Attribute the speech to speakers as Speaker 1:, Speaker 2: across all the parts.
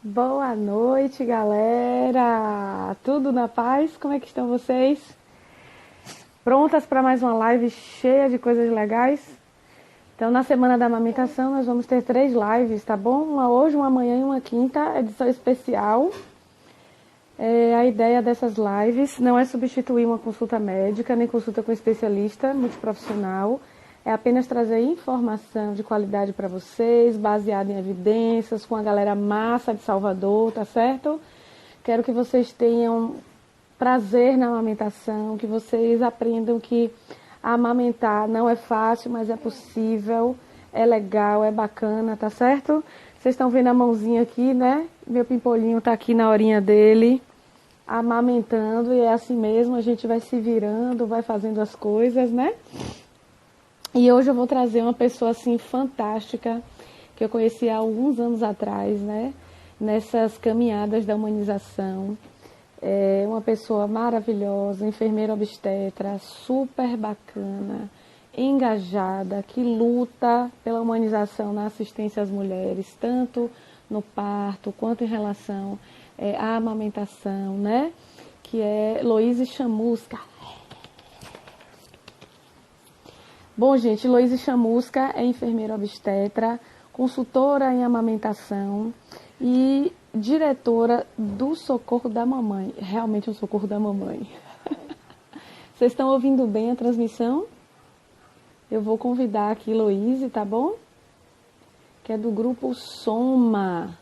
Speaker 1: Boa noite, galera! Tudo na paz? Como é que estão vocês? Prontas para mais uma live cheia de coisas legais? Então, na semana da amamentação, nós vamos ter 3 lives, tá bom? Uma hoje, uma amanhã e uma quinta, edição especial. A ideia dessas lives não é substituir uma consulta médica, nem consulta com especialista multiprofissional. É apenas trazer informação de qualidade para vocês, baseada em evidências, com a galera massa de Salvador, tá certo? Quero que vocês tenham prazer na amamentação, que vocês aprendam que amamentar não é fácil, mas é possível, é legal, é bacana, tá certo? Vocês estão vendo a mãozinha aqui, né? Meu pimpolinho tá aqui na horinha dele, amamentando, e é assim mesmo, a gente vai se virando, vai fazendo as coisas, né? E hoje eu vou trazer uma pessoa assim fantástica, que eu conheci há alguns anos atrás, né? Nessas caminhadas da humanização. É uma pessoa maravilhosa, enfermeira obstetra, super bacana, engajada, que luta pela humanização na assistência às mulheres, tanto no parto quanto em relação à amamentação, né? Que é Loíse Chamusca. Bom, gente, Loíse Chamusca é enfermeira obstetra, consultora em amamentação e diretora do Socorro da Mamãe. Realmente é um Socorro da Mamãe. Vocês estão ouvindo bem a transmissão? Eu vou convidar aqui Loíse, tá bom? Que é do grupo Soma.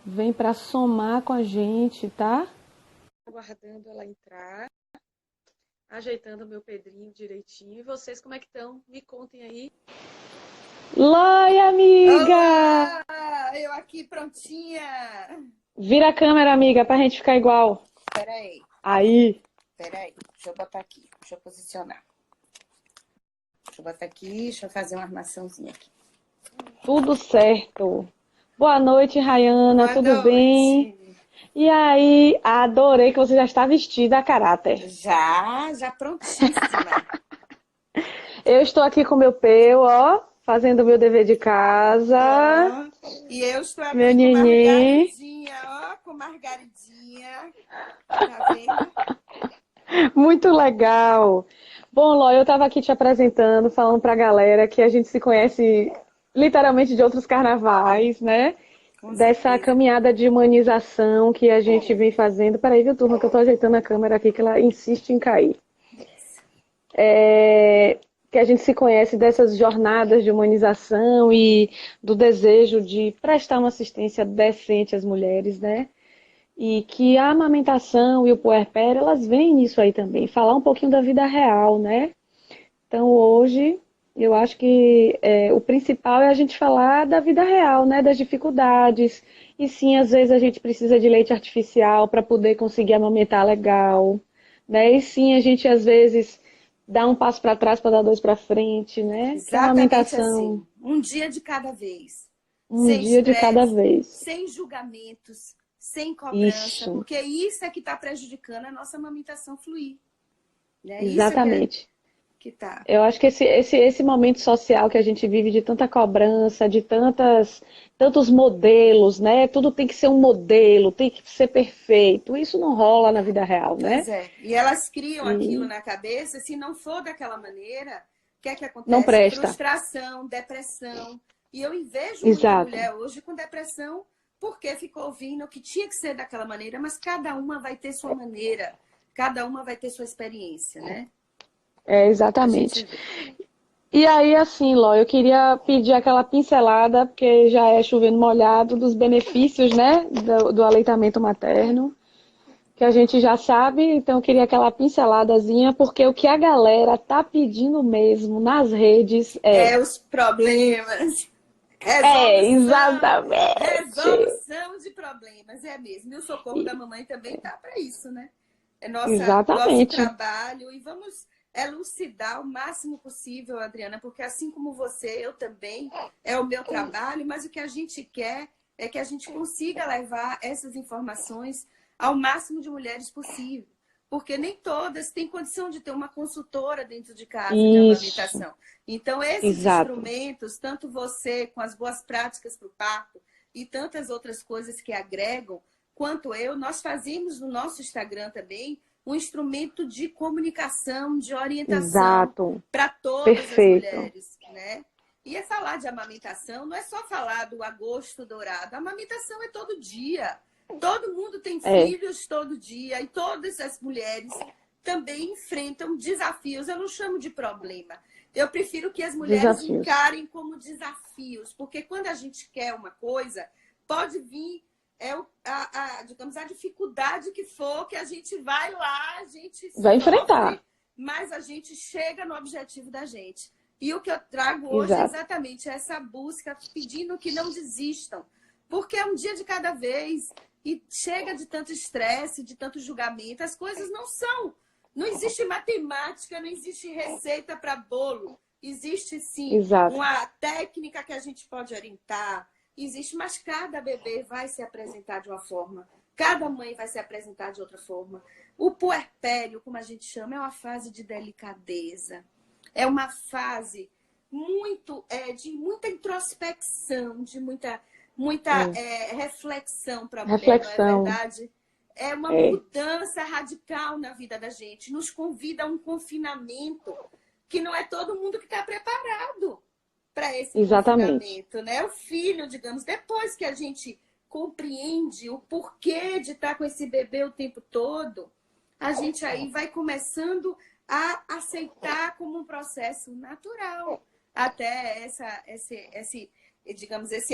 Speaker 1: Vem para somar com a gente, tá? Aguardando ela entrar. Ajeitando o meu Pedrinho direitinho. E vocês, como é que estão? Me contem aí. Loi, amiga!
Speaker 2: Olá! Eu aqui prontinha.
Speaker 1: Vira a câmera, amiga, pra gente ficar igual.
Speaker 2: Peraí,
Speaker 1: Aí.
Speaker 2: deixa eu botar aqui, deixa eu posicionar. Deixa eu botar aqui, deixa eu fazer uma armaçãozinha aqui.
Speaker 1: Tudo certo. Boa noite, Rayana,
Speaker 2: Boa
Speaker 1: tudo
Speaker 2: noite.
Speaker 1: bem? E aí, adorei que você já está vestida a caráter.
Speaker 2: Já prontíssima.
Speaker 1: Eu estou aqui com meu peu, ó, fazendo o meu dever de casa.
Speaker 2: E eu estou aqui
Speaker 1: Meu
Speaker 2: com
Speaker 1: neném.
Speaker 2: Margaridinha, ó, com Margaridinha. Tá vendo?
Speaker 1: Muito legal. Bom, Ló, eu estava aqui te apresentando, falando para a galera que a gente se conhece literalmente de outros carnavais, né?
Speaker 2: Com
Speaker 1: Dessa
Speaker 2: certeza.
Speaker 1: caminhada de humanização que a gente vem fazendo. Peraí, viu, turma, que eu estou ajeitando a câmera aqui, que ela insiste em cair. Que a gente se conhece dessas jornadas de humanização e do desejo de prestar uma assistência decente às mulheres, né? E que a amamentação e o puerpério, elas vêm nisso aí também, falar um pouquinho da vida real, né? Então hoje, eu acho que o principal é a gente falar da vida real, né? Das dificuldades. E sim, às vezes a gente precisa de leite artificial para poder conseguir amamentar legal, né? E sim, a gente às vezes dá um passo para trás para dar dois para frente, né? Que a
Speaker 2: Exatamente
Speaker 1: amamentação,
Speaker 2: assim. Um dia de cada vez.
Speaker 1: um
Speaker 2: Sem
Speaker 1: dia de cada
Speaker 2: estresse,
Speaker 1: vez.
Speaker 2: sem julgamentos, sem cobrança,
Speaker 1: Isso,
Speaker 2: porque isso é que está prejudicando a nossa amamentação fluir. Né?
Speaker 1: exatamente.
Speaker 2: Isso é que tá.
Speaker 1: Eu acho que esse momento social que a gente vive de tanta cobrança, de tantos modelos, né? Tudo tem que ser um modelo, tem que ser perfeito. Isso não rola na vida real, né?
Speaker 2: Pois é. E elas criam aquilo
Speaker 1: E
Speaker 2: na cabeça, se não for daquela maneira, o que é que
Speaker 1: não
Speaker 2: acontece?
Speaker 1: presta.
Speaker 2: Frustração, depressão. E eu vejo muita
Speaker 1: Exato.
Speaker 2: mulher hoje com depressão porque ficou ouvindo que tinha que ser daquela maneira, mas cada uma vai ter sua maneira, cada uma vai ter sua experiência, né?
Speaker 1: Exatamente. E aí, assim, Ló, eu queria pedir aquela pincelada, porque já é chovendo molhado, dos benefícios, né, do aleitamento materno, que a gente já sabe, então eu queria aquela pinceladazinha, porque o que a galera tá pedindo mesmo nas redes
Speaker 2: os problemas.
Speaker 1: Exatamente.
Speaker 2: Resolução de problemas, é mesmo. E o Socorro da Mamãe também tá para isso, né? É nosso
Speaker 1: Exatamente.
Speaker 2: trabalho e vamos elucidar o máximo possível, Adriana, porque assim como você, eu também, é o meu trabalho, mas o que a gente quer é que a gente consiga levar essas informações ao máximo de mulheres possível. Porque nem todas têm condição de ter uma consultora dentro de casa de amamentação. Então, esses instrumentos, tanto você com as boas práticas para o parto, e tantas outras coisas que agregam, quanto eu, nós fazemos no nosso Instagram também um instrumento de comunicação, de orientação
Speaker 1: Exato.
Speaker 2: para todas as
Speaker 1: Perfeito.
Speaker 2: mulheres, né? E é falar de amamentação, não é só falar do agosto dourado. A amamentação é todo dia. Todo mundo tem filhos todo dia e todas as mulheres também enfrentam desafios. Eu não chamo de problema. Eu prefiro que as mulheres encarem como desafios, porque quando a gente quer uma coisa, pode vir digamos, a dificuldade que for, que a gente vai lá, a gente
Speaker 1: vai enfrentar,
Speaker 2: mas a gente chega no objetivo da gente. E o que eu trago hoje é exatamente essa busca, pedindo que não desistam, porque é um dia de cada vez e chega de tanto estresse, de tanto julgamento, as coisas não existe matemática, não existe receita para bolo. Existe, sim, uma técnica que a gente pode orientar. Existe, mas cada bebê vai se apresentar de uma forma. Cada mãe vai se apresentar de outra forma. O puerpério, como a gente chama, é uma fase de delicadeza. É uma fase de muita introspecção, de muita reflexão para a mulher, não é verdade? É uma mudança radical na vida da gente. Nos convida a um confinamento que não é todo mundo que está preparado para esse confinamento, né? O filho, digamos, depois que a gente compreende o porquê de estar com esse bebê o tempo todo, a gente aí vai começando a aceitar como um processo natural até esse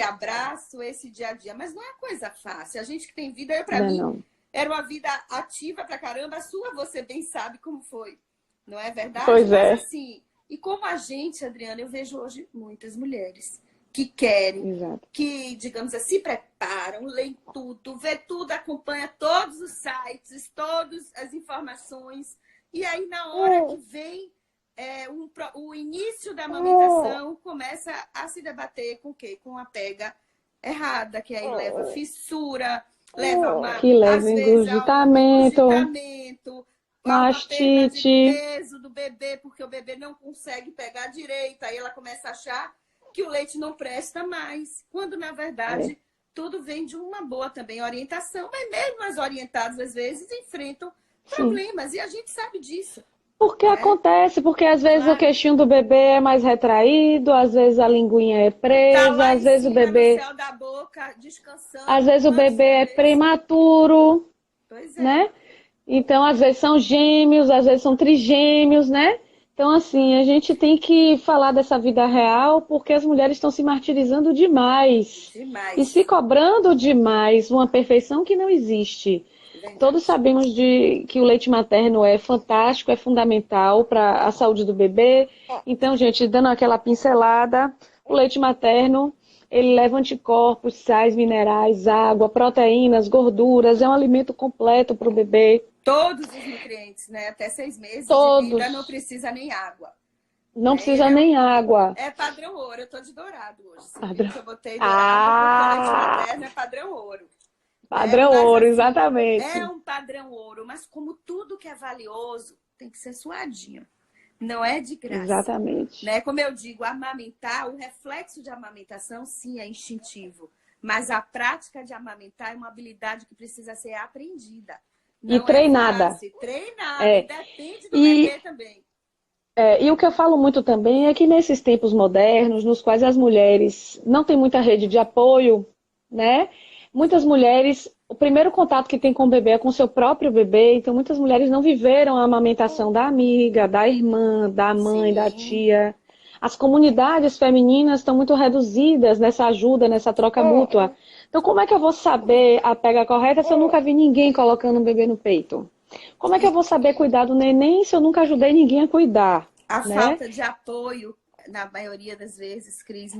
Speaker 2: abraço, esse dia a dia. Mas não é coisa fácil. A gente que tem vida, para mim, era uma vida ativa pra caramba. A sua, você bem sabe como foi. Não é verdade?
Speaker 1: Pois é.
Speaker 2: Mas assim, e como a gente, Adriana, eu vejo hoje muitas mulheres que querem, que, digamos assim, se preparam, leem tudo, vê tudo, acompanha todos os sites, todas as informações. E aí, na hora que vem o início da amamentação, começa a se debater com o quê? Com a pega errada, que aí leva fissura, leva
Speaker 1: engurgitamento,
Speaker 2: mastite, peso do bebê, porque o bebê não consegue pegar direito, aí ela começa a achar que o leite não presta mais, quando na verdade tudo vem de uma boa também orientação, mas mesmo as orientadas às vezes enfrentam problemas, e a gente sabe disso.
Speaker 1: Porque acontece, porque às vezes o queixinho do bebê é mais retraído, às vezes a linguinha é presa, às vezes o bebê,
Speaker 2: no céu da boca, descansando,
Speaker 1: às vezes o bebê é prematuro, né? Então, às vezes são gêmeos, às vezes são trigêmeos, né? Então, assim, a gente tem que falar dessa vida real porque as mulheres estão se martirizando demais. E se cobrando demais uma perfeição que não existe. Todos sabemos que o leite materno é fantástico, é fundamental para a saúde do bebê. Então, gente, dando aquela pincelada, o leite materno, ele leva anticorpos, sais minerais, água, proteínas, gorduras, é um alimento completo para o bebê.
Speaker 2: Todos os nutrientes, né? Até 6 meses de vida não precisa nem água.
Speaker 1: Não precisa nem água.
Speaker 2: É padrão ouro, eu tô de dourado hoje.
Speaker 1: Eu
Speaker 2: botei dourado porque o leite materno é padrão ouro.
Speaker 1: Padrão ouro, assim, exatamente.
Speaker 2: É um padrão ouro, mas como tudo que é valioso, tem que ser suadinho. Não é de graça.
Speaker 1: Exatamente.
Speaker 2: Né? Como eu digo, amamentar, o reflexo de amamentação, sim, é instintivo. Mas a prática de amamentar é uma habilidade que precisa ser aprendida. Não
Speaker 1: e treinada.
Speaker 2: Treinada, depende do bebê também.
Speaker 1: E o que eu falo muito também é que nesses tempos modernos, nos quais as mulheres não têm muita rede de apoio, né? Muitas mulheres, o primeiro contato que tem com o bebê é com o seu próprio bebê, então muitas mulheres não viveram a amamentação da amiga, da irmã, da mãe, da tia. As comunidades femininas estão muito reduzidas nessa ajuda, nessa troca mútua. Então como é que eu vou saber a pega correta se eu nunca vi ninguém colocando um bebê no peito? Como é que eu vou saber cuidar do neném se eu nunca ajudei ninguém a cuidar?
Speaker 2: A falta de apoio, na maioria das vezes, Cris,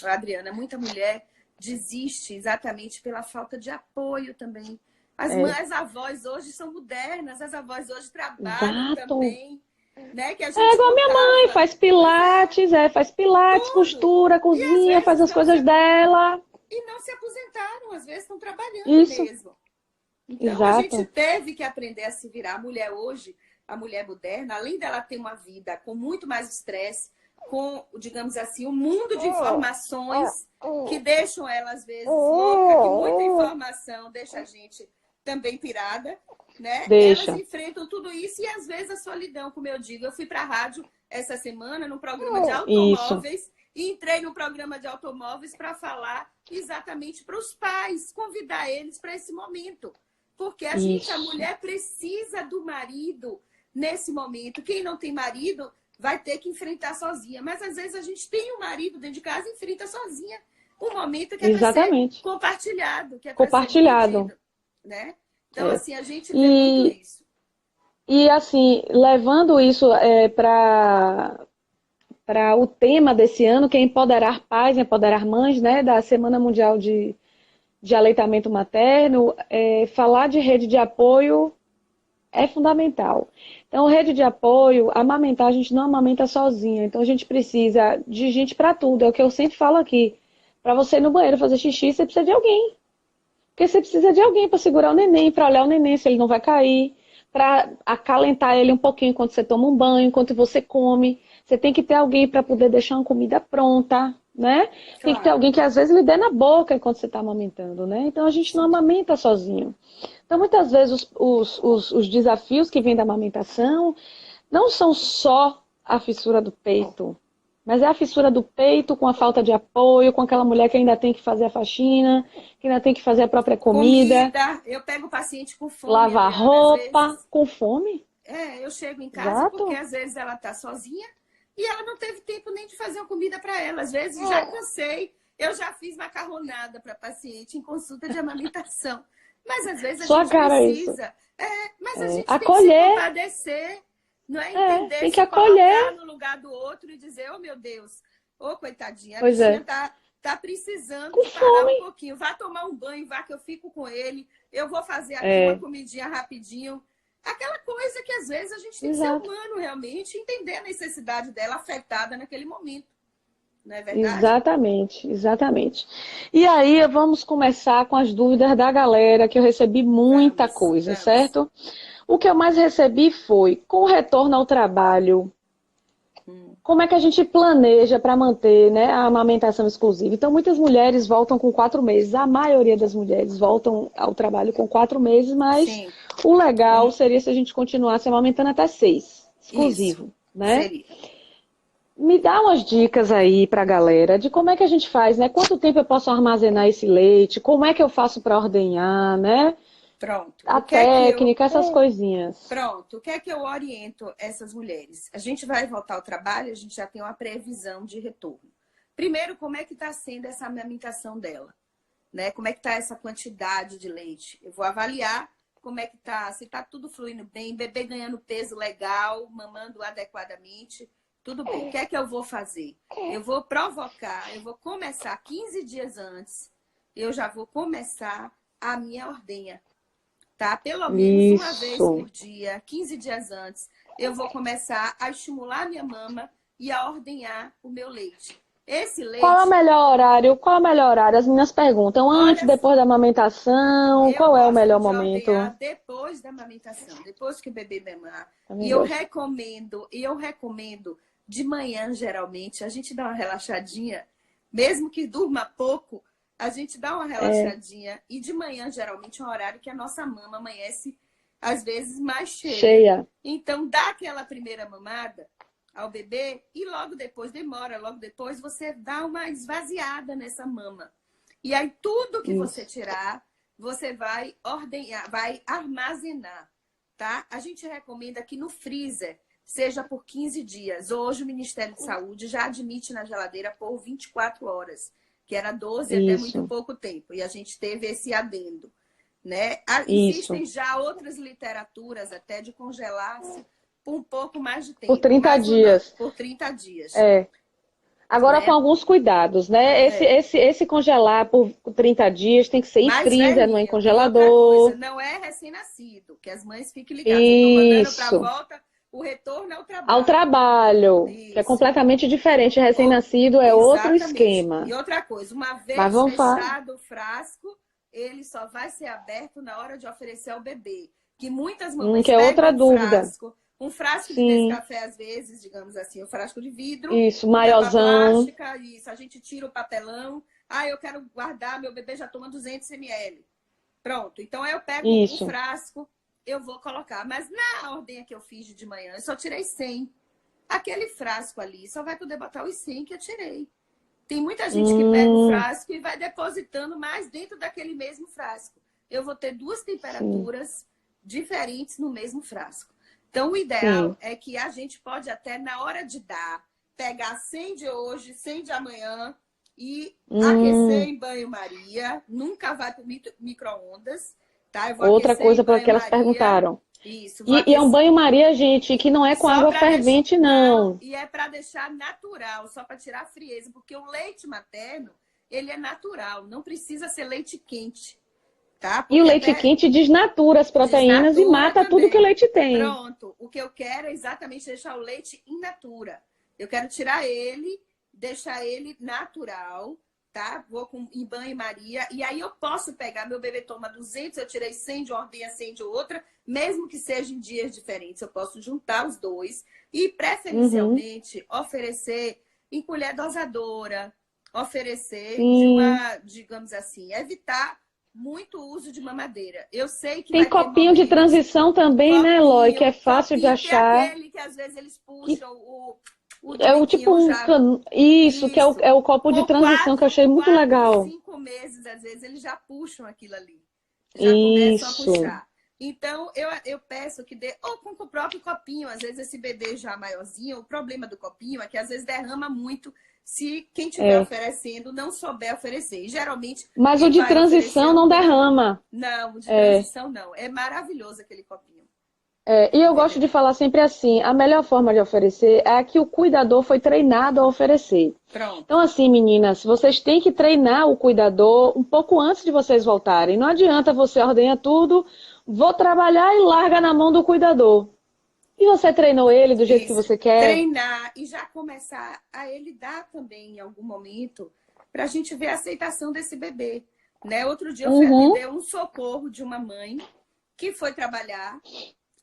Speaker 2: Adriana, muita mulher desiste exatamente pela falta de apoio também. As avós hoje são modernas, as avós hoje trabalham também. Né? Que a gente
Speaker 1: igual a minha mãe, faz pilates, costura, cozinha, faz as coisas dela.
Speaker 2: E não se aposentaram, às vezes estão trabalhando mesmo. Então a gente teve que aprender a se virar. A mulher hoje, a mulher moderna, além dela ter uma vida com muito mais estresse, com, digamos assim, um mundo de informações que deixam ela, às vezes, louca, que muita informação deixa a gente também pirada, né?
Speaker 1: Deixa.
Speaker 2: Elas enfrentam tudo isso e, às vezes, a solidão, como eu digo. Eu fui para a rádio essa semana, num programa de automóveis, e entrei no programa de automóveis para falar exatamente para os pais, convidar eles para esse momento. Porque a gente, a mulher, precisa do marido nesse momento. Quem não tem marido vai ter que enfrentar sozinha. Mas, às vezes, a gente tem um marido dentro de casa e enfrenta sozinha. Um momento que é para ser compartilhado. Que é
Speaker 1: compartilhado.
Speaker 2: Ser dividido, né? Então, assim, a gente vê muito isso.
Speaker 1: E, assim, levando isso para o tema desse ano, que é empoderar pais, empoderar mães, né? Da Semana Mundial de Aleitamento Materno, falar de rede de apoio é fundamental. Então, rede de apoio, amamentar, a gente não amamenta sozinha. Então, a gente precisa de gente para tudo. É o que eu sempre falo aqui. Para você ir no banheiro fazer xixi, você precisa de alguém. Porque você precisa de alguém para segurar o neném, para olhar o neném se ele não vai cair, para acalentar ele um pouquinho enquanto você toma um banho, enquanto você come. Você tem que ter alguém para poder deixar uma comida pronta, né? Claro. Tem que ter alguém que às vezes lhe dê na boca enquanto você está amamentando, né? Então a gente não amamenta sozinho. Então muitas vezes os desafios que vêm da amamentação não são só a fissura do peito, mas é a fissura do peito com a falta de apoio, com aquela mulher que ainda tem que fazer a faxina, que ainda tem que fazer a própria comida.
Speaker 2: Eu pego o paciente com fome.
Speaker 1: Lavar roupa com fome.
Speaker 2: Eu chego em casa porque às vezes ela está sozinha e ela não teve tempo nem de fazer uma comida para ela. Às vezes já cansei, eu já fiz macarronada para paciente em consulta de amamentação. Mas às vezes a gente precisa. Mas a gente
Speaker 1: acolher.
Speaker 2: Tem que se compadecer. Não é entender,
Speaker 1: tem que acolher.
Speaker 2: Colocar no lugar do outro e dizer, oh meu Deus, coitadinha, a bichinha tá precisando parar um pouquinho. Vá tomar um banho, vá que eu fico com ele. Eu vou fazer aqui uma comidinha rapidinho. Aquela coisa que às vezes a gente tem que ser humano realmente, entender a necessidade dela afetada naquele momento. Não é verdade?
Speaker 1: Exatamente. E aí vamos começar com as dúvidas da galera, que eu recebi muita coisa, certo? O que eu mais recebi foi, com o retorno ao trabalho, como é que a gente planeja para manter, né, a amamentação exclusiva? Então, muitas mulheres voltam com 4 meses. A maioria das mulheres voltam ao trabalho com 4 meses, mas o legal seria se a gente continuasse amamentando até 6, exclusivo, né? Seria. Me dá umas dicas aí para a galera de como é que a gente faz, né? Quanto tempo eu posso armazenar esse leite? Como é que eu faço para ordenhar, né?
Speaker 2: Pronto.
Speaker 1: A técnica, essas coisinhas.
Speaker 2: Pronto. O que é que eu oriento essas mulheres? A gente vai voltar ao trabalho, a gente já tem uma previsão de retorno. Primeiro, como é que está sendo essa amamentação dela? Né? Como é que está essa quantidade de leite? Eu vou avaliar como é que está, se está tudo fluindo bem, bebê ganhando peso legal, mamando adequadamente, tudo bem. O que é que eu vou fazer? Eu vou provocar, eu vou começar 15 dias antes, eu já vou começar a minha ordenha. Tá? Pelo menos uma vez por dia, 15 dias antes, eu vou começar a estimular a minha mama e a ordenhar o meu leite. Esse leite...
Speaker 1: Qual é o melhor horário? As meninas perguntam, antes, depois da amamentação, qual é o melhor momento?
Speaker 2: Depois da amamentação, depois que o bebê mamar. E eu recomendo de manhã, geralmente, a gente dá uma relaxadinha, mesmo que durma pouco, a gente dá uma relaxadinha e de manhã, geralmente, é um horário que a nossa mama amanhece, às vezes, mais cheia. Então, dá aquela primeira mamada ao bebê e logo depois, você dá uma esvaziada nessa mama. E aí, tudo que você tirar, você vai ordenhar, vai armazenar, tá? A gente recomenda que no freezer seja por 15 dias. Hoje, o Ministério de Saúde já admite na geladeira por 24 horas. Que era 12 até muito pouco tempo. E a gente teve esse adendo, né? Existem já outras literaturas até de congelar-se por um pouco mais de tempo.
Speaker 1: Por 30 dias.
Speaker 2: Por 30 dias.
Speaker 1: Agora com alguns cuidados, né? Esse congelar por 30 dias tem que ser em freezer, não é em congelador.
Speaker 2: Coisa, não é recém-nascido, que as mães fiquem ligadas. Eu tô mandando para volta... O retorno ao trabalho.
Speaker 1: Ao trabalho, que é completamente diferente. Recém-nascido é outro esquema.
Speaker 2: E outra coisa, uma vez fechado o frasco, ele só vai ser aberto na hora de oferecer ao bebê. Que muitas mamães
Speaker 1: que é outra dúvida.
Speaker 2: Frasco, Um frasco de
Speaker 1: Sim,
Speaker 2: Nescafé, às vezes, digamos assim, um frasco de vidro,
Speaker 1: isso,
Speaker 2: uma tampa
Speaker 1: maiorzão.
Speaker 2: plástica, isso, a gente tira o papelão. Ah, eu quero guardar, meu bebê já toma 200 ml. Pronto, então eu pego o
Speaker 1: Isso.
Speaker 2: frasco, eu vou colocar. Mas na ordem que eu fiz de manhã, eu só tirei 100. Aquele frasco ali só vai poder botar os 100 que eu tirei. Tem muita gente que pega o
Speaker 1: Hum,
Speaker 2: frasco e vai depositando mais dentro daquele mesmo frasco. Eu vou ter duas
Speaker 1: sim,
Speaker 2: temperaturas diferentes no mesmo frasco. Então, o ideal
Speaker 1: sim.
Speaker 2: é que a gente pode até, na hora de dar, pegar 100 de hoje, 100 de amanhã e aquecer
Speaker 1: Hum,
Speaker 2: em banho-maria. Nunca vai para o micro-ondas, tá? Eu vou
Speaker 1: outra
Speaker 2: aquecer
Speaker 1: coisa
Speaker 2: em
Speaker 1: que elas
Speaker 2: banho-maria.
Speaker 1: perguntaram.
Speaker 2: Isso, vou
Speaker 1: E é um
Speaker 2: aquecer.
Speaker 1: banho-maria, gente, que não é com
Speaker 2: Só
Speaker 1: água
Speaker 2: para deixar.
Speaker 1: fervente,
Speaker 2: Não,
Speaker 1: não.
Speaker 2: e é para deixar natural, só para tirar a frieza, porque o leite materno, ele é natural, não precisa ser leite quente, tá?
Speaker 1: E o
Speaker 2: Porque
Speaker 1: leite
Speaker 2: até
Speaker 1: quente desnatura as proteínas e
Speaker 2: desnatura
Speaker 1: mata tudo que o
Speaker 2: também.
Speaker 1: leite tem.
Speaker 2: Pronto, o que eu quero é exatamente deixar o leite in natura. Eu quero tirar ele, deixar ele natural, tá? Vou em banho-maria, e aí eu posso pegar, meu bebê toma 200, eu tirei 100 de uma ordenha, 100 de outra, mesmo que seja em dias diferentes, eu posso juntar os dois e,
Speaker 1: Uhum,
Speaker 2: preferencialmente, oferecer em colher dosadora, oferecer de
Speaker 1: sim.
Speaker 2: uma, digamos assim, evitar muito uso de mamadeira. Eu sei que
Speaker 1: Tem
Speaker 2: vai ter
Speaker 1: copinho de
Speaker 2: momentos.
Speaker 1: transição também, né, Eloy? Que é
Speaker 2: Copinho,
Speaker 1: fácil de
Speaker 2: copinho, tem
Speaker 1: achar.
Speaker 2: aquele que às vezes eles
Speaker 1: Que
Speaker 2: puxam o
Speaker 1: é o tipo
Speaker 2: drink
Speaker 1: um.
Speaker 2: já.
Speaker 1: Isso, que
Speaker 2: Isso.
Speaker 1: é o copo de
Speaker 2: Com
Speaker 1: transição, que eu achei muito
Speaker 2: quatro,
Speaker 1: legal.
Speaker 2: 5 meses, às vezes, eles já puxam aquilo ali. Já começam a
Speaker 1: Isso.
Speaker 2: puxar. Então, eu peço que dê, ou com o próprio copinho, às vezes esse bebê já maiorzinho, o problema do copinho é que às vezes derrama muito se quem estiver
Speaker 1: É.
Speaker 2: oferecendo não souber oferecer. E geralmente,
Speaker 1: Mas o
Speaker 2: quem
Speaker 1: de
Speaker 2: vai oferecer é
Speaker 1: transição
Speaker 2: o
Speaker 1: não
Speaker 2: cuidador.
Speaker 1: derrama.
Speaker 2: Não, o de
Speaker 1: É.
Speaker 2: transição não. É maravilhoso aquele copinho.
Speaker 1: É, e eu gosto
Speaker 2: Entendeu?
Speaker 1: de falar sempre assim: a melhor forma de oferecer é a que o cuidador foi treinado a oferecer. Então,
Speaker 2: Pronto.
Speaker 1: assim, meninas, vocês têm que treinar o cuidador um pouco antes de vocês voltarem. Não adianta você ordenhar tudo, vou trabalhar e larga na mão do cuidador. E você treinou ele do jeito que
Speaker 2: Isso.
Speaker 1: você quer?
Speaker 2: Treinar e já começar a ele dar também em algum momento para a gente ver a aceitação desse bebê. Né? Outro dia eu fui
Speaker 1: Uhum.
Speaker 2: atender um socorro de uma mãe que foi trabalhar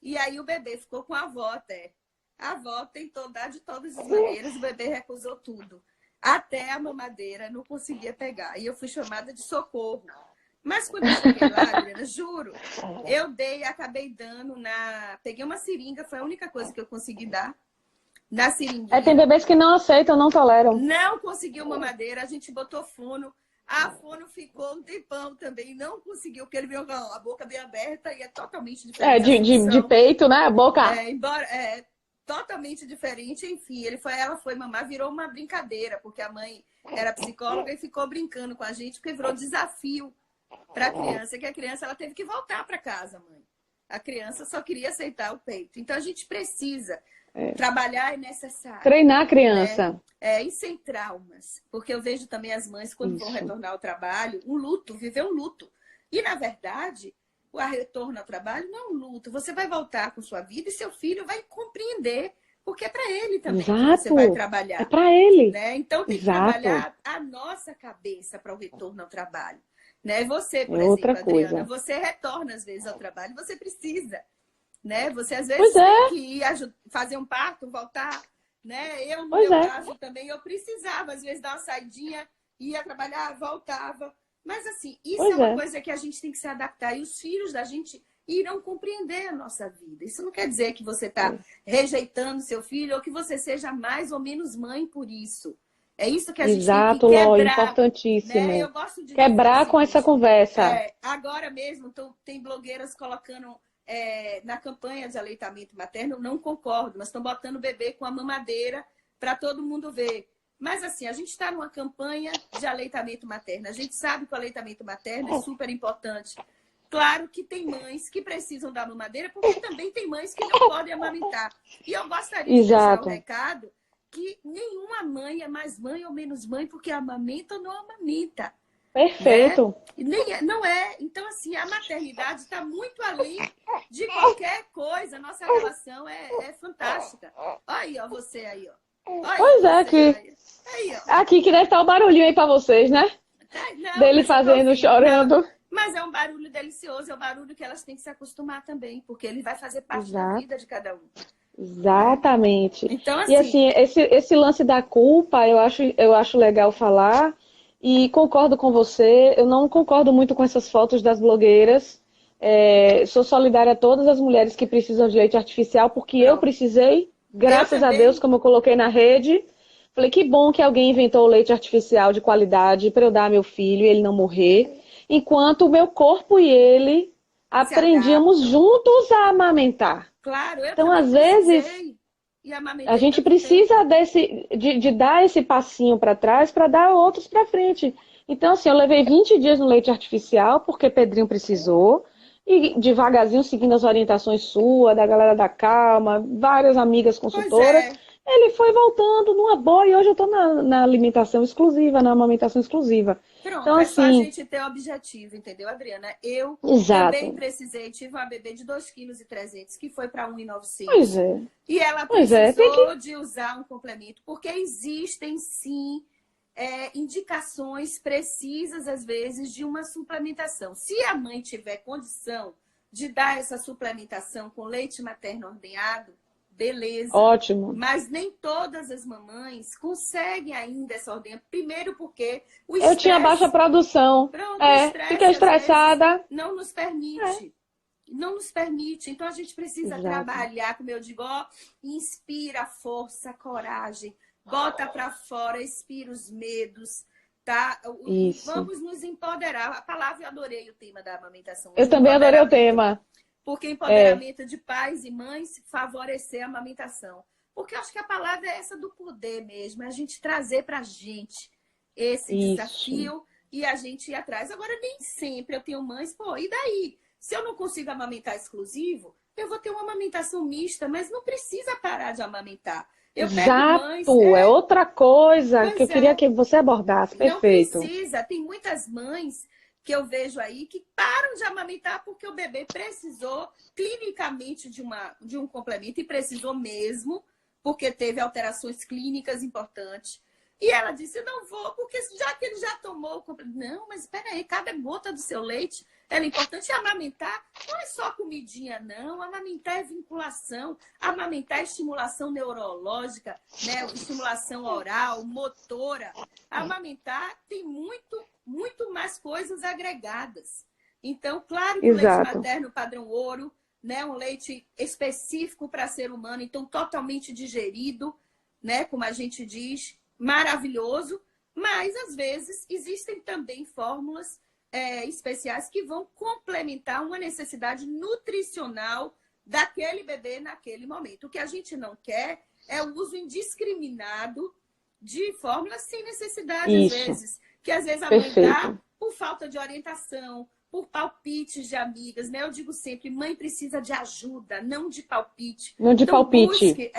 Speaker 2: e aí o bebê ficou com a avó até. A avó tentou dar de todas as maneiras, o bebê recusou tudo. Até a mamadeira não conseguia pegar. E eu fui chamada de socorro. Mas quando eu cheguei lá, Adriana, juro, eu dei, acabei dando na. Peguei uma seringa, foi a única coisa que eu consegui dar. Na
Speaker 1: É, tem
Speaker 2: seringuinha.
Speaker 1: bebês que não aceitam, não toleram.
Speaker 2: Não conseguiu mamadeira, a gente botou fono. A fono ficou um tempão também, não conseguiu, porque ele veio com a boca bem aberta e é totalmente
Speaker 1: É,
Speaker 2: diferente a
Speaker 1: de
Speaker 2: sucção.
Speaker 1: peito, né? Boca.
Speaker 2: Embora totalmente diferente, enfim, ela foi mamar, virou uma brincadeira, porque a mãe era psicóloga e ficou brincando com a gente, porque virou desafio para a criança, que a criança ela teve que voltar para casa, mãe. A criança só queria aceitar o peito. Então a gente precisa trabalhar, é necessário,
Speaker 1: Treinar a
Speaker 2: né?
Speaker 1: criança.
Speaker 2: E sem traumas, porque eu vejo também as mães quando vão
Speaker 1: Isso.
Speaker 2: retornar ao trabalho, um luto, viver um luto. E na verdade, o retorno ao trabalho não é um luto. Você vai voltar com sua vida e seu filho vai compreender, porque é para ele também que você vai
Speaker 1: Exato. É
Speaker 2: trabalhar,
Speaker 1: pra ele.
Speaker 2: né? Então tem que
Speaker 1: Exato.
Speaker 2: trabalhar a nossa cabeça para o retorno ao trabalho, né? Você, por
Speaker 1: É outra
Speaker 2: exemplo, Adriana,
Speaker 1: coisa.
Speaker 2: você retorna às vezes ao trabalho, você precisa, né? Você às
Speaker 1: Pois
Speaker 2: vezes tem
Speaker 1: é,
Speaker 2: que ir fazer um parto, voltar, né? Eu, no
Speaker 1: pois
Speaker 2: meu
Speaker 1: é,
Speaker 2: caso também, eu precisava às vezes dar uma saidinha, ia trabalhar, voltava. Mas assim, isso é
Speaker 1: pois
Speaker 2: uma
Speaker 1: é.
Speaker 2: coisa que a gente tem que se adaptar e os filhos da gente irão compreender a nossa vida. Isso não quer dizer que você está rejeitando seu filho ou que você seja mais ou menos mãe por isso. É isso que a gente tem que
Speaker 1: Exato, Ló,
Speaker 2: quebrar, né?
Speaker 1: importantíssimo.
Speaker 2: Eu gosto de dizer o
Speaker 1: Quebrar com essa
Speaker 2: seguinte,
Speaker 1: conversa.
Speaker 2: agora mesmo tem blogueiras colocando na campanha de aleitamento materno, eu não concordo, mas estão botando o bebê com a mamadeira para todo mundo ver. Mas assim, a gente está numa campanha de aleitamento materno. A gente sabe que o aleitamento materno é super importante. Claro que tem mães que precisam da mamadeira, porque também tem mães que não podem amamentar. E eu gostaria de deixar o
Speaker 1: Exato.
Speaker 2: recado que nenhuma mãe é mais mãe ou menos mãe porque amamenta ou não amamenta, né?
Speaker 1: Perfeito.
Speaker 2: E não é. Então, assim, a maternidade está muito além de qualquer coisa. Nossa relação é fantástica. Olha aí, ó, você aí, ó. Olha
Speaker 1: Pois é,
Speaker 2: você
Speaker 1: aqui.
Speaker 2: aí. Aí, ó.
Speaker 1: Aqui que deve estar o barulhinho aí pra vocês, né?
Speaker 2: Não,
Speaker 1: Dele
Speaker 2: mas eu tô
Speaker 1: fazendo,
Speaker 2: ouvindo. Não,
Speaker 1: chorando.
Speaker 2: mas é um barulho delicioso, é um barulho que elas têm que se acostumar também, porque ele vai fazer parte da
Speaker 1: Exato.
Speaker 2: vida de cada um. né?
Speaker 1: Exatamente.
Speaker 2: Então,
Speaker 1: E
Speaker 2: assim,
Speaker 1: assim, esse lance da culpa, eu acho legal falar e concordo com você. Eu não concordo muito com essas fotos das blogueiras. Sou solidária a todas as mulheres que precisam de leite artificial, porque eu
Speaker 2: pronto.
Speaker 1: precisei,
Speaker 2: Eu
Speaker 1: graças a Deus,
Speaker 2: também,
Speaker 1: como eu coloquei na rede. Falei, que bom que alguém inventou o leite artificial de qualidade para eu dar ao meu filho e ele não morrer, enquanto o meu corpo e ele
Speaker 2: se
Speaker 1: aprendíamos
Speaker 2: adaptam.
Speaker 1: juntos a amamentar.
Speaker 2: Claro, eu
Speaker 1: Então,
Speaker 2: também
Speaker 1: às vezes,
Speaker 2: precisei e
Speaker 1: a
Speaker 2: amamentei
Speaker 1: gente
Speaker 2: tanto
Speaker 1: precisa
Speaker 2: tempo.
Speaker 1: de dar esse passinho para trás para dar outros para frente. Então, assim, eu levei 20 dias no leite artificial porque Pedrinho precisou. E devagarzinho, seguindo as orientações suas, da galera da Calma, várias amigas
Speaker 2: Pois
Speaker 1: consultoras,
Speaker 2: é.
Speaker 1: ele foi voltando numa boa e hoje eu estou na alimentação exclusiva, na amamentação exclusiva. Então,
Speaker 2: Pronto, é só a
Speaker 1: assim,
Speaker 2: gente ter objetivo, entendeu, Adriana? Eu também
Speaker 1: exato.
Speaker 2: precisei, tive uma bebê de 2,3 kg, que foi para 1,900
Speaker 1: Pois é,
Speaker 2: e ela
Speaker 1: pois é, tem que.
Speaker 2: precisou de usar um complemento, porque existem sim indicações precisas, às vezes, de uma suplementação. Se a mãe tiver condição de dar essa suplementação com leite materno ordenhado, beleza.
Speaker 1: Ótimo.
Speaker 2: Mas nem todas as mamães conseguem ainda essa ordem. Primeiro porque o
Speaker 1: Eu tinha baixa
Speaker 2: estresse,
Speaker 1: produção.
Speaker 2: pronto, o
Speaker 1: Fiquei
Speaker 2: estresse às vezes
Speaker 1: estressada.
Speaker 2: não nos permite. Não nos permite. Então a gente precisa
Speaker 1: Exato.
Speaker 2: trabalhar, como eu digo, ó, inspira força, coragem, bota para fora, expira os medos, tá? E
Speaker 1: Isso.
Speaker 2: vamos nos empoderar. A palavra, eu adorei o tema da amamentação
Speaker 1: Eu
Speaker 2: hoje,
Speaker 1: também adorei o
Speaker 2: empoderamento.
Speaker 1: tema.
Speaker 2: Porque
Speaker 1: É,
Speaker 2: empoderamento de pais e mães favorecer a amamentação. Porque eu acho que a palavra é essa do poder mesmo, é a gente trazer para a gente esse
Speaker 1: isso.
Speaker 2: desafio e a gente ir atrás. Agora, nem sempre eu tenho mães, pô, e daí? Se eu não consigo amamentar exclusivo, eu vou ter uma amamentação mista, mas não precisa parar de amamentar. Eu pego mães,
Speaker 1: Exato. É outra coisa que eu
Speaker 2: pois
Speaker 1: queria
Speaker 2: é,
Speaker 1: que você abordasse.
Speaker 2: não
Speaker 1: Perfeito.
Speaker 2: precisa. Tem muitas mães que eu vejo aí que param de amamentar porque o bebê precisou clinicamente de um complemento e precisou mesmo, porque teve alterações clínicas importantes. E ela disse, eu não vou, porque já que ele já tomou o complemento. Não, mas espera aí, cada gota do seu leite é importante. E amamentar não é só comidinha, não. Amamentar é vinculação, amamentar é estimulação neurológica, né? Estimulação oral, motora. Amamentar tem muito mais coisas agregadas. Então, claro que o leite
Speaker 1: Exato.
Speaker 2: materno padrão ouro, né, um leite específico para ser humano, então totalmente digerido, né, como a gente diz, maravilhoso, mas às vezes existem também fórmulas especiais que vão complementar uma necessidade nutricional daquele bebê naquele momento. O que a gente não quer é o uso indiscriminado de fórmulas sem necessidade, às
Speaker 1: Isso.
Speaker 2: vezes. Que às vezes a mãe dá
Speaker 1: Perfeito.
Speaker 2: por falta de orientação, por palpites de amigas, né? Eu digo sempre, mãe precisa de ajuda, não de palpite.
Speaker 1: Não de
Speaker 2: Então
Speaker 1: palpite.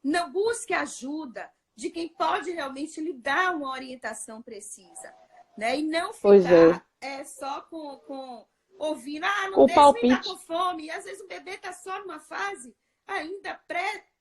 Speaker 2: não busque ajuda de quem pode realmente lhe dar uma orientação precisa, né? E não
Speaker 1: Pois é.
Speaker 2: ficar só com ouvindo, não
Speaker 1: O
Speaker 2: deixa nem estar com
Speaker 1: palpite.
Speaker 2: fome. E às vezes o bebê está só numa fase ainda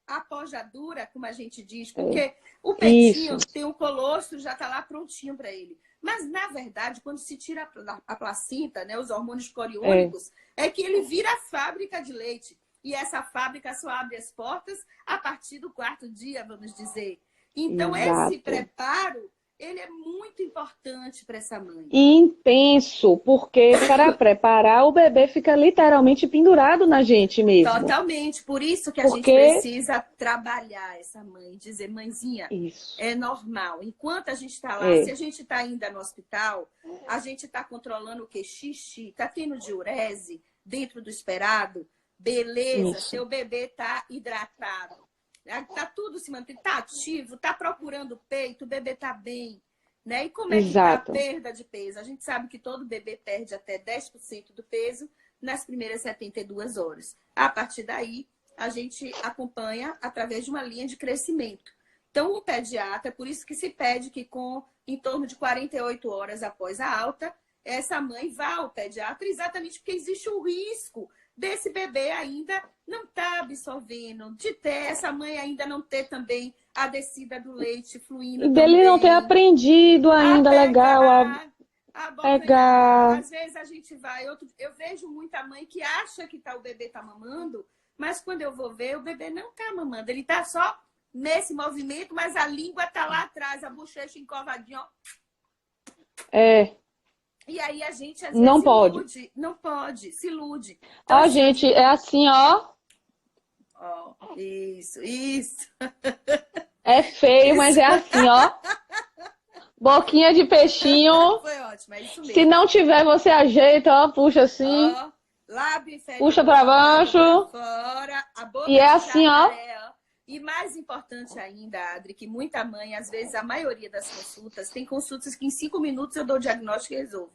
Speaker 2: pré-apojadura, como a gente diz,
Speaker 1: É.
Speaker 2: porque o
Speaker 1: Isso.
Speaker 2: peitinho tem o colostro, já está lá prontinho para ele. Mas, na verdade, quando se tira a placenta, né, os hormônios coriônicos, é que ele vira a fábrica de leite. E essa fábrica só abre as portas a partir do 4º dia, vamos dizer. Então, esse
Speaker 1: Exato.
Speaker 2: preparo, ele é muito importante para essa mãe.
Speaker 1: E intenso, porque para preparar o bebê fica literalmente pendurado na gente mesmo.
Speaker 2: Totalmente. Por isso que a gente
Speaker 1: Porque
Speaker 2: precisa trabalhar essa mãe, dizer, mãezinha,
Speaker 1: isso.
Speaker 2: é normal. Enquanto a gente está lá, se
Speaker 1: É.
Speaker 2: a gente está ainda no hospital, a gente está controlando o que? Xixi, está tendo diurese dentro do esperado, beleza,
Speaker 1: Isso.
Speaker 2: seu bebê está hidratado, está tudo se mantendo, está ativo, está procurando peito, o bebê está bem. Né? E como é que está a
Speaker 1: Exato.
Speaker 2: perda de peso? A gente sabe que todo bebê perde até 10% do peso nas primeiras 72 horas. A partir daí, a gente acompanha através de uma linha de crescimento. Então, o pediatra, por isso que se pede que em torno de 48 horas após a alta, essa mãe vá ao pediatra, exatamente porque existe o risco desse bebê ainda não estar absorvendo, de ter essa mãe ainda não ter também a descida do leite
Speaker 1: E
Speaker 2: fluindo
Speaker 1: dele não ter
Speaker 2: também,
Speaker 1: aprendido
Speaker 2: a
Speaker 1: ainda legal a
Speaker 2: pegar, a abocanhar.
Speaker 1: pegar.
Speaker 2: Às vezes a gente vai, eu vejo muita mãe que acha que o bebê tá mamando, Mas quando eu vou ver, o bebê não tá mamando. Ele tá só nesse movimento, mas a língua tá lá atrás, a bochecha encovadinha, ó.
Speaker 1: É,
Speaker 2: E aí a gente às vezes
Speaker 1: não
Speaker 2: se
Speaker 1: pode.
Speaker 2: ilude. Não pode, se ilude. Então,
Speaker 1: Ó,
Speaker 2: assim,
Speaker 1: gente, é assim, ó.
Speaker 2: ó, isso.
Speaker 1: É feio, mas
Speaker 2: Isso.
Speaker 1: é assim, ó. Boquinha de peixinho.
Speaker 2: Foi ótimo, é isso
Speaker 1: Se
Speaker 2: mesmo.
Speaker 1: não tiver, você ajeita, ó, puxa assim,
Speaker 2: Ó, lábio inferior
Speaker 1: puxa pra
Speaker 2: jogado pra
Speaker 1: baixo.
Speaker 2: fora, a
Speaker 1: E
Speaker 2: boca
Speaker 1: é
Speaker 2: de
Speaker 1: assim, ó.
Speaker 2: jacaré, ó. E mais importante ainda, Adri, que muita mãe, às vezes a maioria das consultas, tem consultas que em 5 minutos eu dou o diagnóstico e resolvo.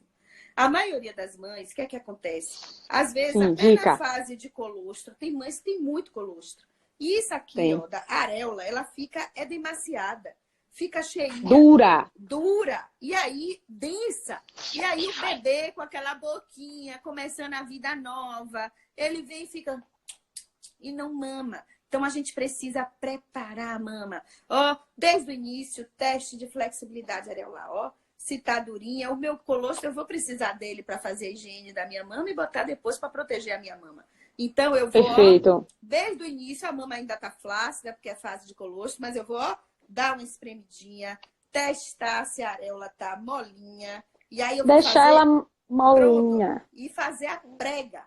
Speaker 2: A maioria das mães, o que é que acontece? Às vezes,
Speaker 1: Sim,
Speaker 2: até na
Speaker 1: dica.
Speaker 2: fase de colostro, tem mães que tem muito colostro. E isso aqui,
Speaker 1: Tem.
Speaker 2: ó, da areola, ela fica demasiada. Fica cheinha,
Speaker 1: Dura.
Speaker 2: dura, e aí densa. E aí o bebê com aquela boquinha, começando a vida nova, ele vem e fica e não mama. Então a gente precisa preparar a mama. Ó, desde o início, teste de flexibilidade areolar, ó. Se tá durinha, o meu colostro eu vou precisar dele para fazer a higiene da minha mama e botar depois para proteger a minha mama. Então eu vou, ó,
Speaker 1: Perfeito.
Speaker 2: desde o início a mama ainda tá flácida, porque é fase de colostro, mas eu vou, ó, dar uma espremidinha, testar se a areola tá molinha. E aí eu vou
Speaker 1: Deixar
Speaker 2: fazer,
Speaker 1: ela
Speaker 2: pronto,
Speaker 1: molinha.
Speaker 2: e fazer a prega.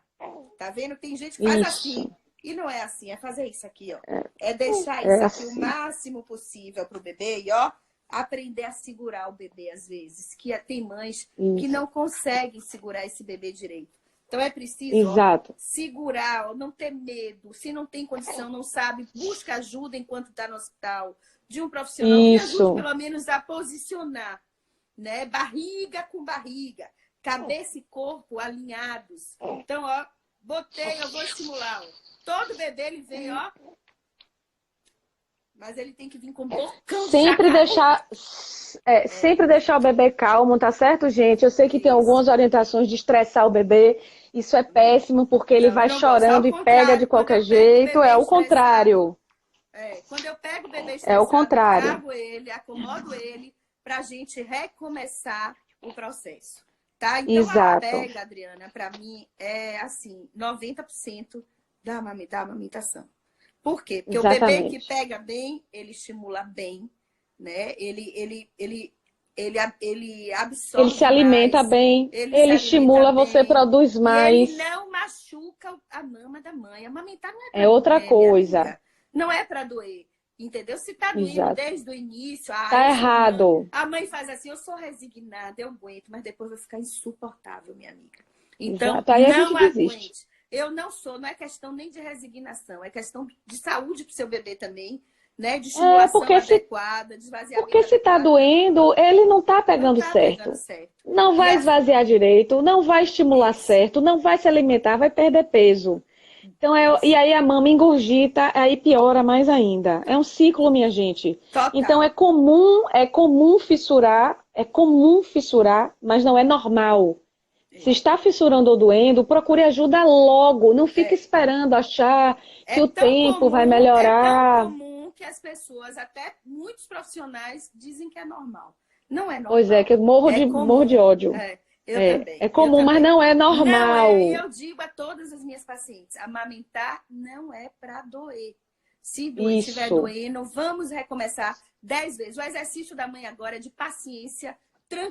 Speaker 2: Tá vendo? Tem gente que faz assim.
Speaker 1: Isso.
Speaker 2: E não é assim, é fazer isso aqui, ó. É deixar
Speaker 1: É
Speaker 2: isso aqui o
Speaker 1: assim.
Speaker 2: máximo possível pro bebê e, ó, aprender a segurar o bebê às vezes. Que tem mães que
Speaker 1: Isso.
Speaker 2: não conseguem segurar esse bebê direito. Então é preciso, ó,
Speaker 1: Exato.
Speaker 2: segurar, ó, não ter medo. Se não tem condição, não sabe, busca ajuda enquanto está no hospital de um profissional que lhe ajude
Speaker 1: Isso.
Speaker 2: pelo menos a posicionar, né? Barriga com barriga, cabeça e corpo alinhados. Então, ó, botei, eu vou estimular, ó. Todo bebê ele vem, ó. Mas ele tem que vir com bocão de
Speaker 1: Sempre
Speaker 2: jacaré.
Speaker 1: deixar, sempre deixar o bebê calmo, tá certo, gente? Eu sei que tem
Speaker 2: Isso.
Speaker 1: algumas orientações de estressar o bebê. Isso é péssimo, porque ele
Speaker 2: Não,
Speaker 1: vai
Speaker 2: eu não gosto. Ao
Speaker 1: chorando e pega de
Speaker 2: contrário, quando
Speaker 1: qualquer
Speaker 2: eu pego o
Speaker 1: jeito.
Speaker 2: bebê
Speaker 1: É o
Speaker 2: estressado,
Speaker 1: contrário.
Speaker 2: quando eu pego o bebê
Speaker 1: É o
Speaker 2: estressado, eu
Speaker 1: contrário.
Speaker 2: trago ele, acomodo ele, pra gente recomeçar o processo. Tá? Então, a
Speaker 1: Exato.
Speaker 2: pega, Adriana, pra mim, é assim, 90% da amamentação. Por quê? Porque o bebê que
Speaker 1: Exatamente.
Speaker 2: pega bem, ele estimula bem, né? Ele absorve
Speaker 1: Ele se alimenta
Speaker 2: mais,
Speaker 1: bem,
Speaker 2: ele se
Speaker 1: ele
Speaker 2: alimenta
Speaker 1: estimula, você
Speaker 2: bem
Speaker 1: produz
Speaker 2: e ele
Speaker 1: mais.
Speaker 2: não machuca a mama da mãe. Amamentar não é
Speaker 1: É
Speaker 2: para
Speaker 1: outra
Speaker 2: doer, minha
Speaker 1: coisa.
Speaker 2: amiga. Não é para doer. Entendeu? Se tá doendo
Speaker 1: Exato.
Speaker 2: desde o início,
Speaker 1: Tá
Speaker 2: eu sou mãe.
Speaker 1: errado.
Speaker 2: A mãe faz assim, eu sou resignada, eu aguento, mas depois vai ficar insuportável, minha amiga. Então,
Speaker 1: Exato. Aí a gente
Speaker 2: não
Speaker 1: desiste.
Speaker 2: aguente. Eu não sou, não é questão nem de resignação, é questão de saúde pro seu bebê também, né? De estimulação
Speaker 1: Porque se
Speaker 2: adequada, de esvaziamento
Speaker 1: Porque se tá
Speaker 2: adequado.
Speaker 1: doendo, ele não tá
Speaker 2: Não
Speaker 1: pegando
Speaker 2: tá pegando
Speaker 1: certo.
Speaker 2: certo.
Speaker 1: Não
Speaker 2: E
Speaker 1: vai
Speaker 2: as...
Speaker 1: esvaziar direito, não vai estimular
Speaker 2: Isso,
Speaker 1: certo, não vai se alimentar, vai perder peso. Então, e
Speaker 2: isso.
Speaker 1: aí a mama engurgita, aí piora mais ainda. É um ciclo, minha gente. Então
Speaker 2: Total.
Speaker 1: é comum fissurar, mas não é normal. Se está fissurando ou doendo, procure ajuda logo. Não fique
Speaker 2: É.
Speaker 1: esperando achar que o tempo vai melhorar.
Speaker 2: É tão comum que as pessoas, até muitos profissionais, dizem que é normal. Não é
Speaker 1: Pois é,
Speaker 2: normal.
Speaker 1: que eu morro
Speaker 2: É
Speaker 1: morro de
Speaker 2: comum.
Speaker 1: ódio.
Speaker 2: Eu também.
Speaker 1: É
Speaker 2: Eu
Speaker 1: comum, mas
Speaker 2: também.
Speaker 1: não é
Speaker 2: Não é, e
Speaker 1: normal.
Speaker 2: eu digo a todas as minhas pacientes, amamentar não é para doer. Se estiver
Speaker 1: Isso,
Speaker 2: doendo, vamos recomeçar 10 vezes. O exercício da mãe agora é de paciência,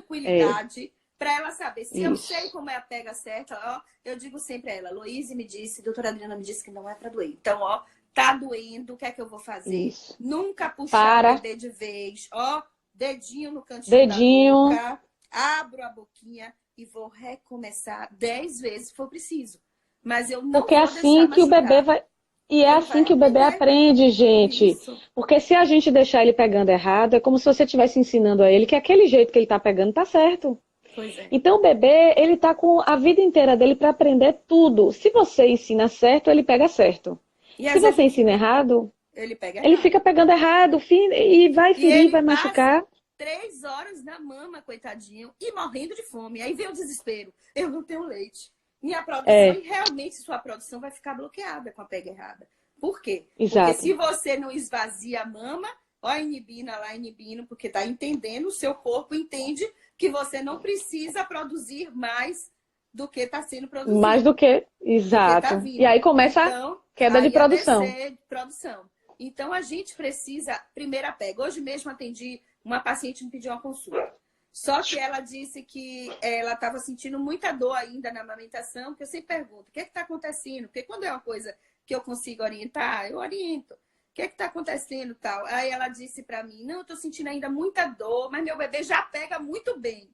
Speaker 2: tranquilidade, para ela saber. Se eu sei
Speaker 1: isso,
Speaker 2: como é a pega certa, ó, eu digo sempre a ela, Loíse me disse, doutora Adriana me disse que não é para doer. Então, ó, tá doendo, o que é que eu vou fazer?
Speaker 1: isso.
Speaker 2: Nunca puxar o
Speaker 1: Para,
Speaker 2: bebê de vez, ó, dedinho no cantinho da
Speaker 1: dedinho.
Speaker 2: boca, abro a boquinha e vou recomeçar 10 vezes se for preciso. Mas eu não
Speaker 1: Porque é
Speaker 2: vou deixar
Speaker 1: assim que o bebê
Speaker 2: machucar.
Speaker 1: vai. E é
Speaker 2: Ele
Speaker 1: assim
Speaker 2: vai
Speaker 1: que o bebê
Speaker 2: aprender.
Speaker 1: aprende, gente.
Speaker 2: Isso.
Speaker 1: Porque se a gente deixar ele pegando errado, é como se você estivesse ensinando a ele que aquele jeito que ele tá pegando tá certo.
Speaker 2: Pois é.
Speaker 1: Então o bebê, ele tá com a vida inteira dele para aprender tudo. Se você ensina certo, ele pega certo.
Speaker 2: E
Speaker 1: Se
Speaker 2: às vezes
Speaker 1: você ensina errado,
Speaker 2: ele pega
Speaker 1: ele
Speaker 2: errado.
Speaker 1: fica pegando errado e vai
Speaker 2: E
Speaker 1: ferir,
Speaker 2: ele
Speaker 1: vai
Speaker 2: passa
Speaker 1: machucar.
Speaker 2: 3 horas na mama, coitadinho, e morrendo de fome. Aí vem o desespero. Eu não tenho leite. Minha produção,
Speaker 1: É,
Speaker 2: e realmente sua produção vai ficar bloqueada com a pega errada. Por quê? Porque
Speaker 1: exato.
Speaker 2: se você não esvazia a mama, ó, inibindo lá, inibindo, porque tá entendendo, o seu corpo entende que você não precisa produzir mais do que está sendo produzido.
Speaker 1: Mais do que, exato.
Speaker 2: Tá vindo.
Speaker 1: E aí começa
Speaker 2: Então,
Speaker 1: a queda de
Speaker 2: aí
Speaker 1: produção.
Speaker 2: A descer de produção. Então, a gente precisa, primeira pega. Hoje mesmo atendi uma paciente me pediu uma consulta. Só que ela disse que ela estava sentindo muita dor ainda na amamentação, que eu sempre pergunto, o que está acontecendo? Porque quando é uma coisa que eu consigo orientar, eu oriento. O que está acontecendo tal? Aí ela disse para mim, não, eu estou sentindo ainda muita dor, mas meu bebê já pega muito bem.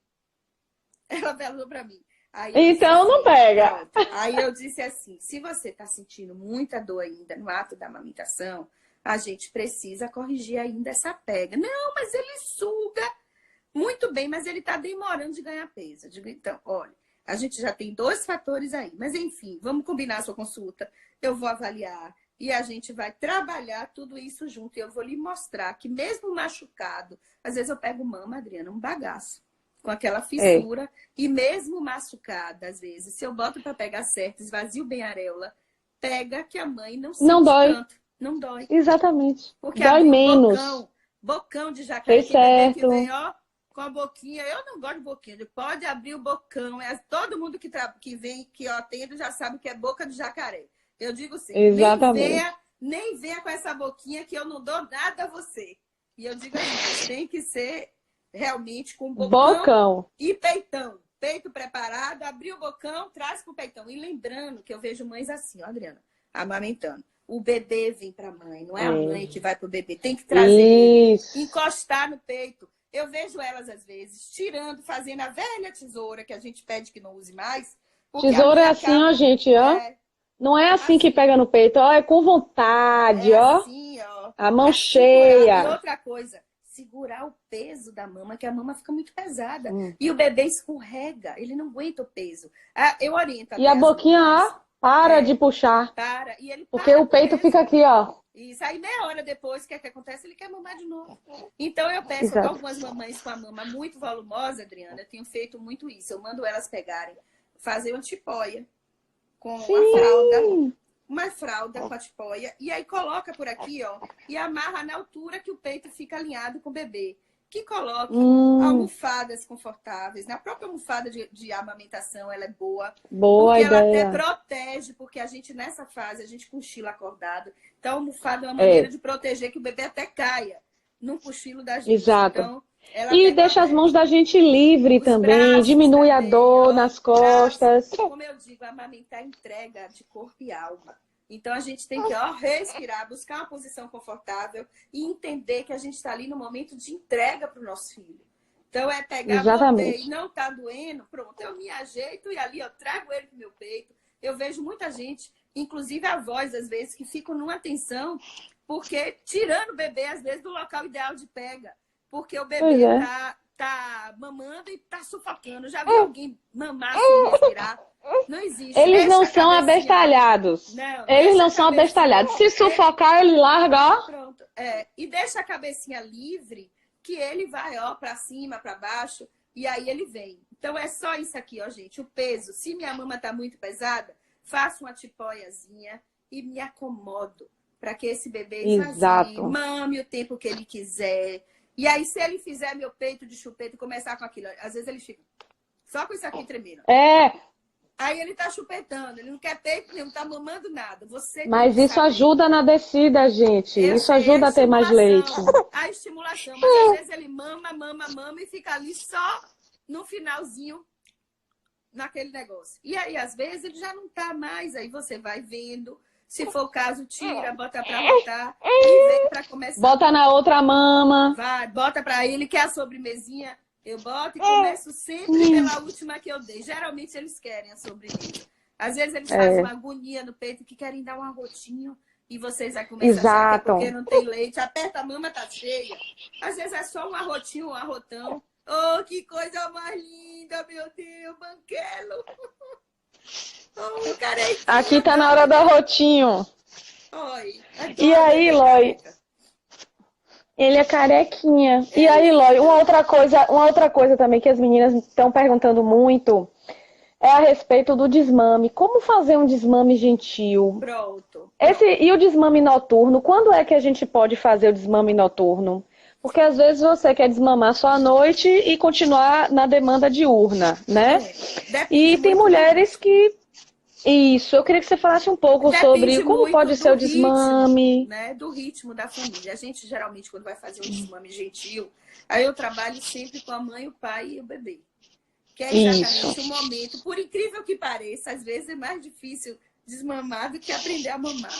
Speaker 2: Ela falou para mim.
Speaker 1: Então
Speaker 2: assim,
Speaker 1: não pega.
Speaker 2: Pronto. Aí eu disse assim, se você está sentindo muita dor ainda no ato da amamentação, a gente precisa corrigir ainda essa pega. Não, mas ele suga muito bem, mas ele está demorando de ganhar peso. Eu digo, então, olha, a gente já tem 2 fatores aí. Mas enfim, vamos combinar a sua consulta. Eu vou avaliar e a gente vai trabalhar tudo isso junto. E eu vou lhe mostrar que mesmo machucado, às vezes eu pego mama, Adriana, um bagaço. Com aquela fissura, e mesmo machucada, às vezes, se eu boto para pegar certo, esvazio bem a areola, pega que a mãe não sente tanto. Não dói.
Speaker 1: Exatamente.
Speaker 2: Porque
Speaker 1: dói menos.
Speaker 2: Bocão de jacaré,
Speaker 1: tem certo.
Speaker 2: Que vem, ó, com a boquinha. Eu não gosto de boquinha, pode abrir o bocão. Todo mundo que vem, que eu atendo, já sabe que é boca de jacaré. Eu digo assim, nem venha com essa boquinha que eu não dou nada a você. E eu digo assim, tem que ser realmente com bocão e peitão. Peito preparado, abrir o bocão, traz pro peitão. E lembrando que eu vejo mães assim, ó, Adriana, amamentando. O bebê vem pra mãe, não é a mãe que vai pro bebê. Tem que trazer ele, encostar no peito. Eu vejo elas, às vezes, tirando, fazendo a velha tesoura, que a gente pede que não use mais.
Speaker 1: Tesoura é assim, ó, gente, ó. Não é assim que pega no peito, ó, é com vontade, ó.
Speaker 2: Assim, ó.
Speaker 1: A mão cheia.
Speaker 2: E outra coisa, segurar o peso da mama, que a mama fica muito pesada. E o bebê escorrega, ele não aguenta o peso. Eu oriento.
Speaker 1: E a boquinha, ó, para de puxar.
Speaker 2: Para. E ele
Speaker 1: porque o peito fica aqui, ó.
Speaker 2: Isso aí, meia hora depois, o que é que acontece? Ele quer mamar de novo. Então, eu peço para algumas mamães com a mama muito volumosa, Adriana, eu tenho feito muito isso. Eu mando elas pegarem, fazer uma tipóia com a fralda. Uma fralda com a tipóia, e aí coloca por aqui, ó, e amarra na altura que o peito fica alinhado com o bebê. Que coloca almofadas confortáveis. Na própria almofada de amamentação, ela é boa.
Speaker 1: Boa
Speaker 2: porque
Speaker 1: ideia.
Speaker 2: ela até protege, porque a gente, nessa fase, a gente cochila acordado. Então, a almofada é uma maneira de proteger que o bebê até caia no cochilo da gente.
Speaker 1: Exato.
Speaker 2: Então,
Speaker 1: e deixa as mãos da gente livre também, diminui a dor nas costas.
Speaker 2: Como eu digo, amamentar entrega de corpo e alma. Então, a gente tem que respirar, buscar uma posição confortável e entender que a gente está ali no momento de entrega para o nosso filho. Então, é pegar o bebê e não tá doendo, pronto, eu me ajeito e ali eu trago ele pro meu peito. Eu vejo muita gente, inclusive avós, às vezes, que ficam numa tensão, porque tirando o bebê, às vezes, do local ideal de pega. Porque o bebê tá mamando e tá sufocando. Já vi alguém mamar sem respirar? Não existe.
Speaker 1: Eles não são abestalhados.
Speaker 2: Não,
Speaker 1: eles não são abestalhados. Se sufocar, ele larga, ó.
Speaker 2: Pronto. E deixa a cabecinha livre, que ele vai, ó, pra cima, pra baixo, e aí ele vem. Então, é só isso aqui, ó, gente. O peso. Se minha mama tá muito pesada, faço uma tipóiazinha e me acomodo para que esse bebê esvazie, mame o tempo que ele quiser. E aí, se ele fizer meu peito de chupeta e começar com aquilo, às vezes ele fica só com isso aqui tremendo. Aí ele tá chupetando, ele não quer peito nenhum, não tá mamando nada.
Speaker 1: Mas isso ajuda na descida, gente. Isso ajuda a ter mais leite.
Speaker 2: A estimulação, mas às vezes ele mama e fica ali só no finalzinho, naquele negócio. E aí, às vezes, ele já não tá mais, aí você vai vendo. Se for o caso, tira, bota pra botar e vem pra começar.
Speaker 1: Bota na outra mama.
Speaker 2: Vai, bota pra ele, quer a sobremesinha. Eu boto e começo sempre pela última que eu dei. Geralmente eles querem a sobremesa. Às vezes eles fazem uma agonia no peito que querem dar um arrotinho e vocês vão começar a achar que é porque não tem leite. Aperta a mama, tá cheia. Às vezes é só um arrotinho, um arrotão. Oh, que coisa mais linda, meu Deus, banquelo. Oh, carequinha.
Speaker 1: Aqui tá na hora do arrotinho.
Speaker 2: Oi.
Speaker 1: E aí, Loi? Ele é carequinha. E aí, Loi, uma outra coisa também que as meninas estão perguntando muito é a respeito do desmame. Como fazer um desmame gentil?
Speaker 2: Pronto.
Speaker 1: E o desmame noturno? Quando é que a gente pode fazer o desmame noturno? Porque às vezes você quer desmamar só à noite e continuar na demanda diurna, né? E tem mulheres que... Isso, eu queria que você falasse um pouco sobre como pode ser o desmame.
Speaker 2: Né? Do ritmo da família. A gente, geralmente, quando vai fazer um desmame gentil, aí eu trabalho sempre com a mãe, o pai e o bebê. Que é exatamente o momento. Por incrível que pareça, às vezes é mais difícil desmamar do que aprender a mamar.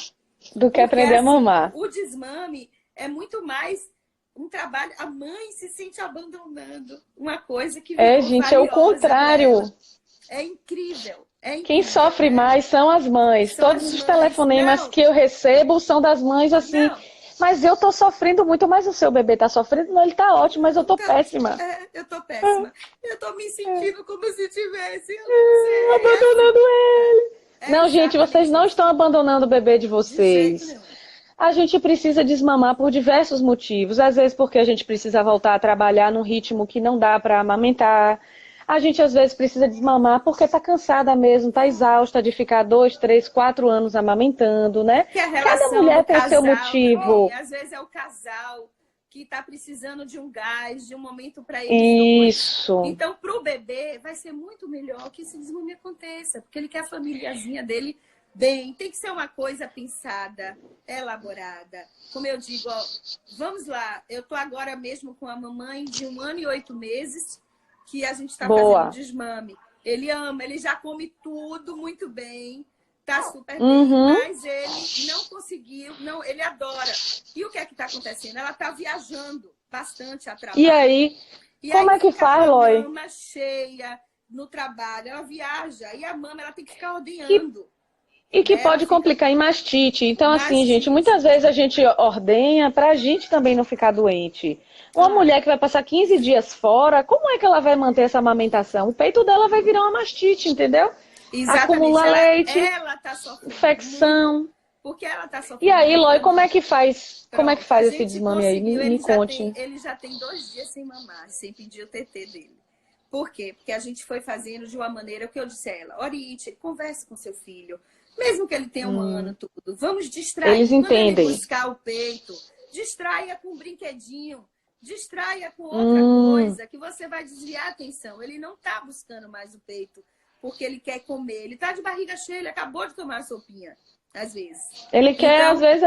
Speaker 1: A mamar.
Speaker 2: O desmame é muito mais um trabalho. A mãe se sente abandonando. Uma coisa que
Speaker 1: gente, é o contrário.
Speaker 2: É incrível.
Speaker 1: Quem sofre mais são as mães. Todos os telefonemas que eu recebo são das mães assim. Mas eu tô sofrendo muito, mas o seu bebê tá sofrendo? Não, ele tá ótimo, mas eu tô péssima.
Speaker 2: Eu tô péssima. Eu tô me sentindo como se tivesse
Speaker 1: abandonando ele. Não, gente, vocês não estão abandonando o bebê de vocês.
Speaker 2: De jeito nenhum.
Speaker 1: A gente precisa desmamar por diversos motivos. Às vezes porque a gente precisa voltar a trabalhar num ritmo que não dá para amamentar. A gente às vezes precisa desmamar porque tá cansada mesmo, tá exausta de ficar 2, 3, 4 anos amamentando, né? Cada mulher tem seu motivo.
Speaker 2: Às vezes é o casal que está precisando de um gás, de um momento para ele.
Speaker 1: Isso.
Speaker 2: Então, para o bebê, vai ser muito melhor que esse desmame aconteça, porque ele quer a famíliazinha dele bem. Tem que ser uma coisa pensada, elaborada. Como eu digo, ó, vamos lá, eu tô agora mesmo com a mamãe de 1 ano e 8 meses, que a gente está fazendo desmame. Ele ama, ele já come tudo muito bem. Tá super bem, mas ele não conseguiu, não, ele adora. E o que é que tá acontecendo? Ela tá viajando bastante a trabalho.
Speaker 1: E aí, como é que faz, Loi?
Speaker 2: A mama cheia no trabalho, ela viaja e a mama ela tem que ficar ordenhando.
Speaker 1: E que pode complicar em mastite. Então, assim, gente, muitas vezes a gente ordenha pra gente também não ficar doente. Uma mulher que vai passar 15 dias fora, como é que ela vai manter essa amamentação? O peito dela vai virar uma mastite, entendeu?
Speaker 2: Exatamente.
Speaker 1: Acumula leite,
Speaker 2: ela tá sofrendo
Speaker 1: infecção.
Speaker 2: Porque ela tá sofrendo.
Speaker 1: E aí, Loi, como é que faz? Como é que faz esse desmame aí? Me conte.
Speaker 2: Ele já tem 2 dias sem mamar, sem pedir o TT dele. Por quê? Porque a gente foi fazendo de uma maneira que eu disse a ela, Orite, converse com seu filho. Mesmo que ele tenha 1 ano, tudo. Vamos distrair.
Speaker 1: Eles entendem.
Speaker 2: Ele buscar o peito, distraia com um brinquedinho. Distraia com outra coisa que você vai desviar a atenção. Ele não tá buscando mais o peito porque ele quer comer. Ele tá de barriga cheia, ele acabou de tomar a sopinha, às vezes.
Speaker 1: Ele quer, às vezes,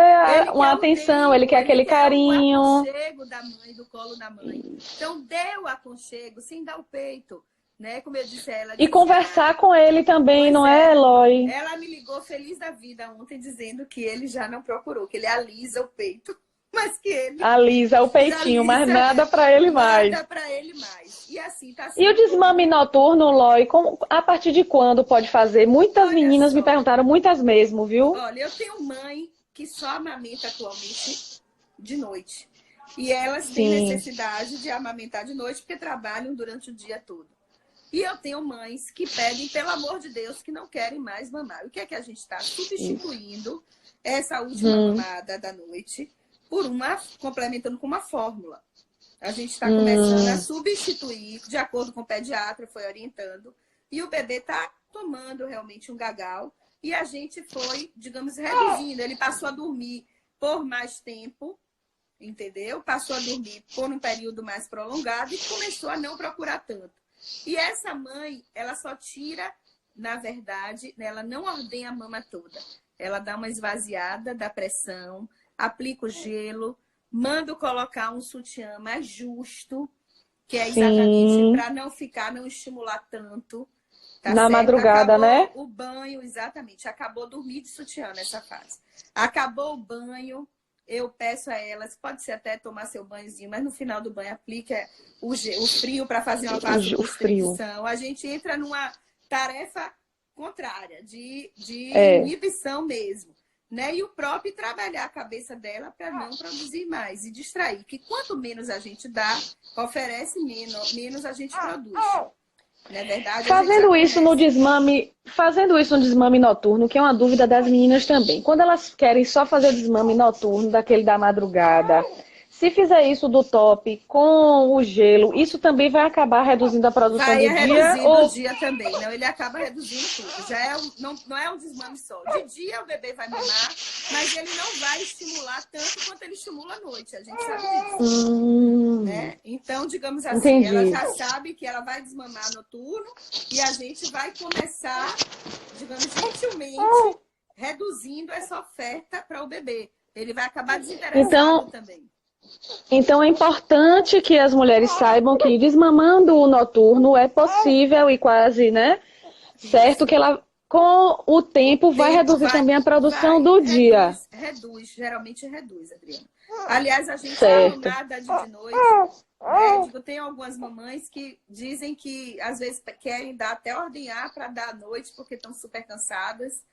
Speaker 1: uma atenção, ele quer aquele carinho.
Speaker 2: O aconchego da mãe, do colo da mãe. Então, dê o aconchego sem dar o peito. Né? Como eu disse a ela.
Speaker 1: E conversar com ele também, não é, Eloy?
Speaker 2: Ela me ligou feliz da vida ontem, dizendo que ele já não procurou, que ele alisa o peito. Mas que ele...
Speaker 1: Alisa o peitinho, mas nada pra ele mais.
Speaker 2: Nada pra ele mais. E assim, tá
Speaker 1: E o desmame noturno, Loi, a partir de quando pode fazer? Muitas meninas me perguntaram, muitas mesmo, viu?
Speaker 2: Olha, eu tenho mãe que só amamenta atualmente de noite. E elas têm necessidade de amamentar de noite porque trabalham durante o dia todo. E eu tenho mães que pedem, pelo amor de Deus, que não querem mais mamar. O que é que a gente está substituindo essa última mamada da noite por complementando com uma fórmula. A gente está começando a substituir, de acordo com o pediatra, foi orientando, e o bebê está tomando realmente um gagal, e a gente foi, digamos, reduzindo. Ele passou a dormir por mais tempo, entendeu? Passou a dormir por um período mais prolongado e começou a não procurar tanto. E essa mãe, ela só tira, na verdade, ela não ordenha a mama toda. Ela dá uma esvaziada da pressão, aplica o gelo, mando colocar um sutiã mais justo, que é exatamente para não estimular tanto. Tá
Speaker 1: na
Speaker 2: certo?
Speaker 1: madrugada,
Speaker 2: acabou,
Speaker 1: né?
Speaker 2: O banho, exatamente. Acabou dormir de sutiã nessa fase. Acabou o banho, eu peço a elas, pode ser até tomar seu banhozinho, mas no final do banho aplica o frio para fazer uma vasoconstricção. A gente entra numa tarefa contrária, de inibição mesmo. Né? E o próprio trabalhar a cabeça dela para não produzir mais e distrair. Que quanto menos a gente dá, oferece menos a gente produz. Não é verdade?
Speaker 1: Fazendo isso no desmame noturno, que é uma dúvida das meninas também. Quando elas querem só fazer o desmame noturno, daquele da madrugada, se fizer isso do top com o gelo, isso também vai acabar reduzindo a produção do dia?
Speaker 2: Vai reduzindo o dia também. Não, ele acaba reduzindo tudo. Já não é um desmame só. De dia o bebê vai mamar, mas ele não vai estimular tanto quanto ele estimula à noite. A gente sabe disso. Então, digamos assim, ela
Speaker 1: Entendi.
Speaker 2: já sabe que ela vai desmamar noturno e a gente vai começar, digamos, gentilmente reduzindo essa oferta para o bebê. Ele vai acabar desinteressado
Speaker 1: Então,
Speaker 2: também.
Speaker 1: então é importante que as mulheres saibam que desmamando o noturno é possível e quase, né? Certo
Speaker 2: Isso.
Speaker 1: que ela, com o tempo, vai
Speaker 2: Tempo
Speaker 1: reduzir também a produção do dia.
Speaker 2: geralmente reduz, Adriana. Aliás, a gente a
Speaker 1: Certo.
Speaker 2: mamada de noite, né? Digo, tem algumas mamães que dizem que às vezes querem dar até ordenhar para dar à noite porque estão super cansadas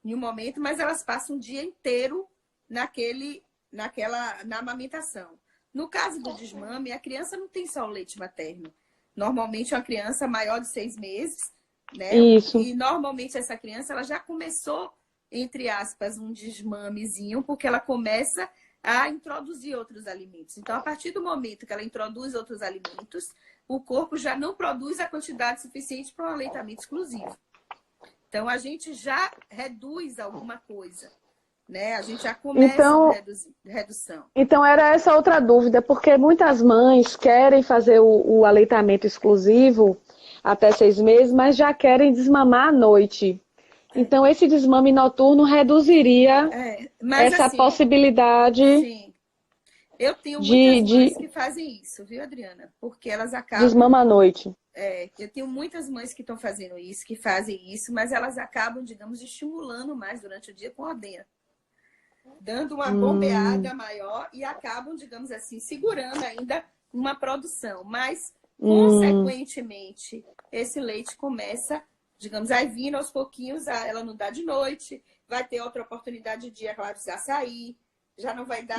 Speaker 2: em um momento, mas elas passam o dia inteiro na amamentação. No caso do desmame, a criança não tem só o leite materno. Normalmente, uma criança maior de 6 meses, né?
Speaker 1: Isso.
Speaker 2: E normalmente essa criança ela já começou, entre aspas, um desmamezinho, porque ela começa a introduzir outros alimentos. Então, a partir do momento que ela introduz outros alimentos, o corpo já não produz a quantidade suficiente para um aleitamento exclusivo. Então, a gente já reduz alguma coisa, né? A gente já começa uma redução.
Speaker 1: Então era essa outra dúvida, porque muitas mães querem fazer o aleitamento exclusivo até 6 meses, mas já querem desmamar à noite. Então esse desmame noturno reduziria
Speaker 2: Mas,
Speaker 1: essa
Speaker 2: assim,
Speaker 1: possibilidade
Speaker 2: sim. Eu tenho muitas mães
Speaker 1: de
Speaker 2: que fazem isso, viu, Adriana? Porque elas acabam...
Speaker 1: desmama à noite.
Speaker 2: Eu tenho muitas mães que estão fazendo isso, que fazem isso, mas elas acabam, digamos, estimulando mais durante o dia com ordenha. Dando uma bombeada maior e acabam, digamos assim, segurando ainda uma produção. Mas, consequentemente, esse leite começa, digamos, a vir aos pouquinhos, ela não dá de noite, vai ter outra oportunidade de dia que ela precisar sair, já não vai dar,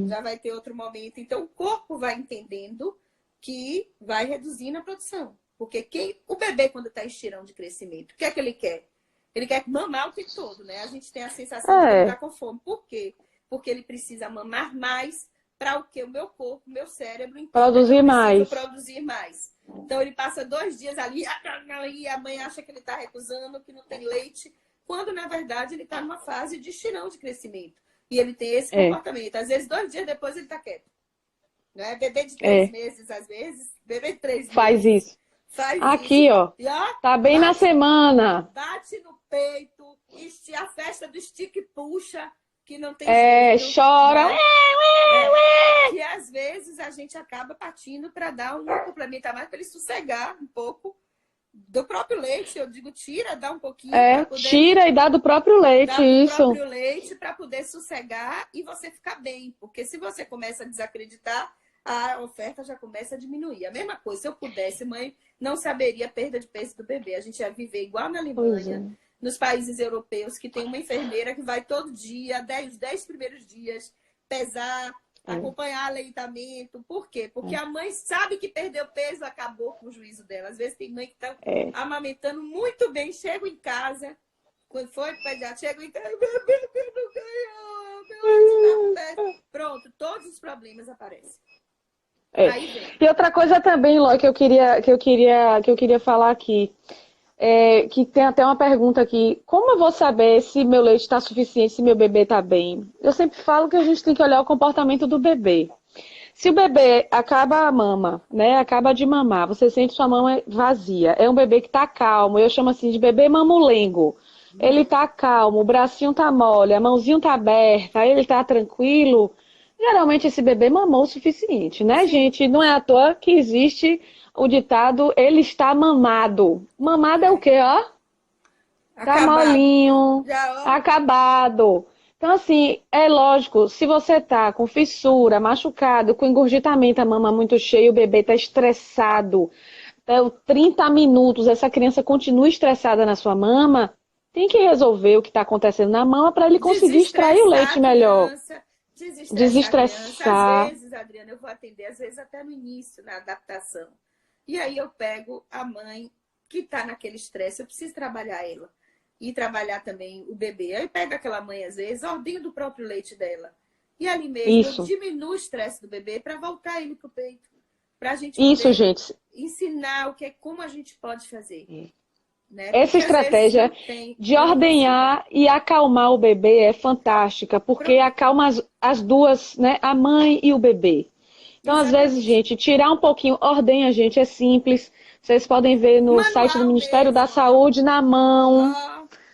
Speaker 2: já vai ter outro momento. Então, o corpo vai entendendo que vai reduzindo a produção. Porque o bebê, quando está em estirão de crescimento, o que é que ele quer? Ele quer mamar o tempo todo, né? A gente tem a sensação de que ele está com fome. Por quê? Porque ele precisa mamar mais para o que o meu corpo, o meu cérebro
Speaker 1: Produzir mais.
Speaker 2: produzir mais. Então, ele passa 2 dias ali e a mãe acha que ele está recusando, que não tem leite, quando, na verdade, ele está numa fase de estirão de crescimento. E ele tem esse comportamento. Às vezes, 2 dias depois, ele está quieto. Né? Bebê de 3 meses, às vezes. Bebê de 3 meses.
Speaker 1: Faz isso. Aqui,
Speaker 2: isso.
Speaker 1: ó. Tá bem na semana.
Speaker 2: Bate no peito. A festa do stick puxa, que não tem jeito.
Speaker 1: Chora.
Speaker 2: Né? Que às vezes a gente acaba partindo para dar um complemento a mais para ele sossegar um pouco do próprio leite. Eu digo, dá um pouquinho.
Speaker 1: Tira e dá do próprio leite, isso.
Speaker 2: Do próprio leite para poder sossegar e você ficar bem. Porque se você começa a desacreditar, a oferta já começa a diminuir. A mesma coisa, se eu pudesse, mãe, não saberia a perda de peso do bebê. A gente ia viver igual na Alemanha, nos países europeus, que tem uma enfermeira que vai todo dia, os 10 primeiros dias, pesar, acompanhar aleitamento. Por quê? Porque a mãe sabe que perdeu peso, acabou com o juízo dela. Às vezes tem mãe que está amamentando muito bem, chega em casa, quando foi pediatra, chega em casa, meu bebê não ganhou, meu leite tá perto. Pronto, todos os problemas aparecem.
Speaker 1: E outra coisa também, Ló, que eu queria falar aqui, que tem até uma pergunta aqui: como eu vou saber se meu leite está suficiente, se meu bebê está bem? Eu sempre falo que a gente tem que olhar o comportamento do bebê. Se o bebê acaba a mama, né, acaba de mamar, você sente sua mama vazia, é um bebê que está calmo, eu chamo assim de bebê mamulengo. Ele está calmo, o bracinho está mole, a mãozinha está aberta, ele está tranquilo. Geralmente esse bebê mamou o suficiente, né, gente? Não é à toa que existe o ditado, ele está mamado. Mamado é o quê, ó? Tá molinho, acabado. Então, assim, é lógico, se você tá com fissura, machucado, com engurgitamento, a mama muito cheia, o bebê tá estressado, 30 minutos, essa criança continua estressada na sua mama, tem que resolver o que está acontecendo na mama para ele conseguir extrair o leite melhor.
Speaker 2: Desestressar. Às vezes, Adriana, eu vou atender, às vezes até no início, na adaptação. E aí eu pego a mãe que está naquele estresse, eu preciso trabalhar ela. E trabalhar também o bebê. Aí pega aquela mãe, às vezes, ordem do próprio leite dela. E ali mesmo eu diminuo o estresse do bebê para voltar ele para o peito. Para a gente poder ensinar como a gente pode fazer. Né?
Speaker 1: Essa estratégia de ordenhar e acalmar o bebê é fantástica, porque acalma as duas, né? A mãe e o bebê. Então, às vezes,
Speaker 2: Exatamente.
Speaker 1: gente, tirar um pouquinho, ordenha, gente, é simples. Vocês podem ver no site do
Speaker 2: Manual
Speaker 1: Ministério da
Speaker 2: mesmo, ó.
Speaker 1: Saúde na mão.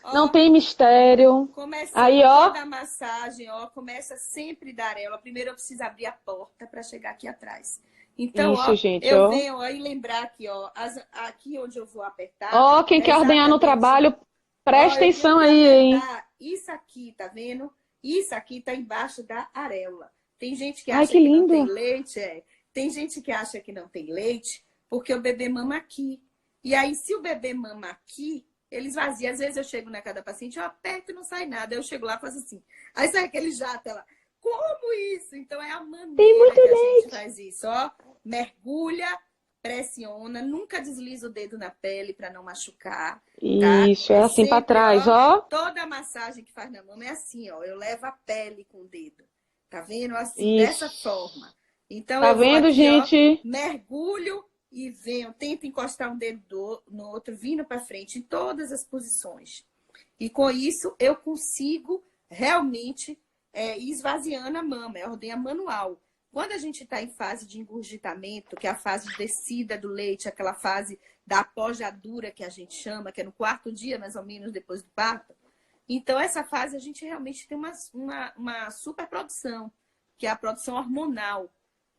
Speaker 2: Ó,
Speaker 1: Não
Speaker 2: ó.
Speaker 1: tem mistério. Aí,
Speaker 2: Começando
Speaker 1: ó,
Speaker 2: toda a massagem, ó, começa sempre da areola. Primeiro eu preciso abrir a porta para chegar aqui atrás. Então,
Speaker 1: isso,
Speaker 2: ó,
Speaker 1: gente,
Speaker 2: eu
Speaker 1: ó.
Speaker 2: venho aí lembrar aqui, ó, aqui onde eu vou apertar,
Speaker 1: Ó, quem
Speaker 2: é
Speaker 1: quer ordenhar no
Speaker 2: exatamente,
Speaker 1: trabalho,
Speaker 2: ó,
Speaker 1: presta
Speaker 2: eu tenho
Speaker 1: atenção
Speaker 2: que
Speaker 1: aí, hein?
Speaker 2: apertar isso aqui, tá vendo? Isso aqui tá embaixo da areola. Tem gente que
Speaker 1: Ai,
Speaker 2: acha
Speaker 1: que
Speaker 2: que não tem
Speaker 1: lindo.
Speaker 2: leite, é. Tem gente que acha que não tem leite porque o bebê mama aqui. E aí, se o bebê mama aqui, ele esvazia. Às vezes eu chego na casa da paciente, eu aperto e não sai nada. Eu chego lá e faço assim. Aí sai aquele jato, ela, como isso? Então é a
Speaker 1: Tem
Speaker 2: maneira
Speaker 1: muito
Speaker 2: que a gente
Speaker 1: leite.
Speaker 2: faz isso, ó. Mergulha, pressiona, nunca desliza o dedo na pele para não machucar, tá?
Speaker 1: Isso, é
Speaker 2: É
Speaker 1: assim pra
Speaker 2: sempre,
Speaker 1: trás,
Speaker 2: ó,
Speaker 1: ó.
Speaker 2: toda a massagem que faz na mama é assim, ó. Eu levo a pele com o dedo. Tá vendo? Assim, dessa
Speaker 1: Isso.
Speaker 2: forma. Então
Speaker 1: Tá
Speaker 2: eu vou
Speaker 1: vendo,
Speaker 2: aqui, ó,
Speaker 1: gente?
Speaker 2: mergulho e venho, tento encostar um dedo no outro, vindo para frente em todas as posições. E com isso eu consigo realmente ir esvaziando a mama, é ordenha manual. Quando a gente está em fase de engurgitamento, que é a fase de descida do leite, aquela fase da apojadura que a gente chama, que é no quarto dia, mais ou menos, depois do parto, então essa fase a gente realmente tem uma superprodução, que é a produção hormonal,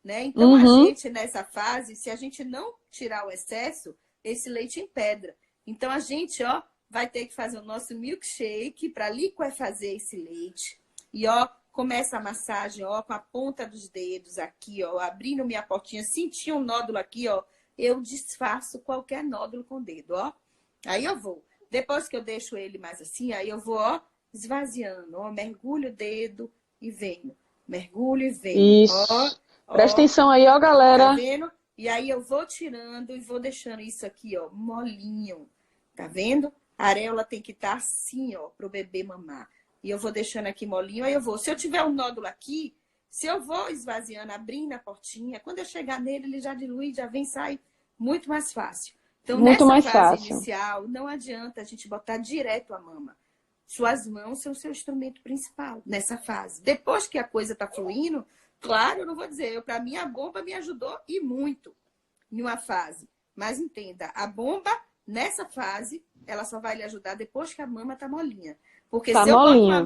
Speaker 2: né? Então a
Speaker 1: Uhum.
Speaker 2: gente nessa fase, se a gente não tirar o excesso, esse leite empedra. Então a gente, ó, vai ter que fazer o nosso milkshake para liquefazer esse leite. E ó, começa a massagem, ó, com a ponta dos dedos aqui, ó, abrindo minha portinha, senti um nódulo aqui, ó, eu disfarço qualquer nódulo com o dedo, ó. Aí eu vou. Depois que eu deixo ele mais assim, aí eu vou, ó, esvaziando, ó, mergulho o dedo e venho. Mergulho e venho, ó,
Speaker 1: Isso. Presta
Speaker 2: ó,
Speaker 1: atenção aí, ó,
Speaker 2: tá
Speaker 1: galera.
Speaker 2: vendo? E aí eu vou tirando e vou deixando isso aqui, ó, molinho. Tá vendo? A areola tem que estar assim, ó, pro bebê mamar. E eu vou deixando aqui molinho, aí eu vou. Se eu tiver um nódulo aqui, se eu vou esvaziando, abrindo a portinha, quando eu chegar nele, ele já dilui, já vem, sai muito mais fácil. Então,
Speaker 1: Muito
Speaker 2: nessa
Speaker 1: mais
Speaker 2: fase
Speaker 1: fácil.
Speaker 2: inicial, não adianta a gente botar direto a mama. Suas mãos são o seu instrumento principal nessa fase. Depois que a coisa tá fluindo, claro, eu não vou dizer, para mim a bomba me ajudou e muito em uma fase. Mas entenda, a bomba, nessa fase, ela só vai lhe ajudar depois que a mama tá molinha. Porque
Speaker 1: Tá
Speaker 2: se eu boto
Speaker 1: molinha.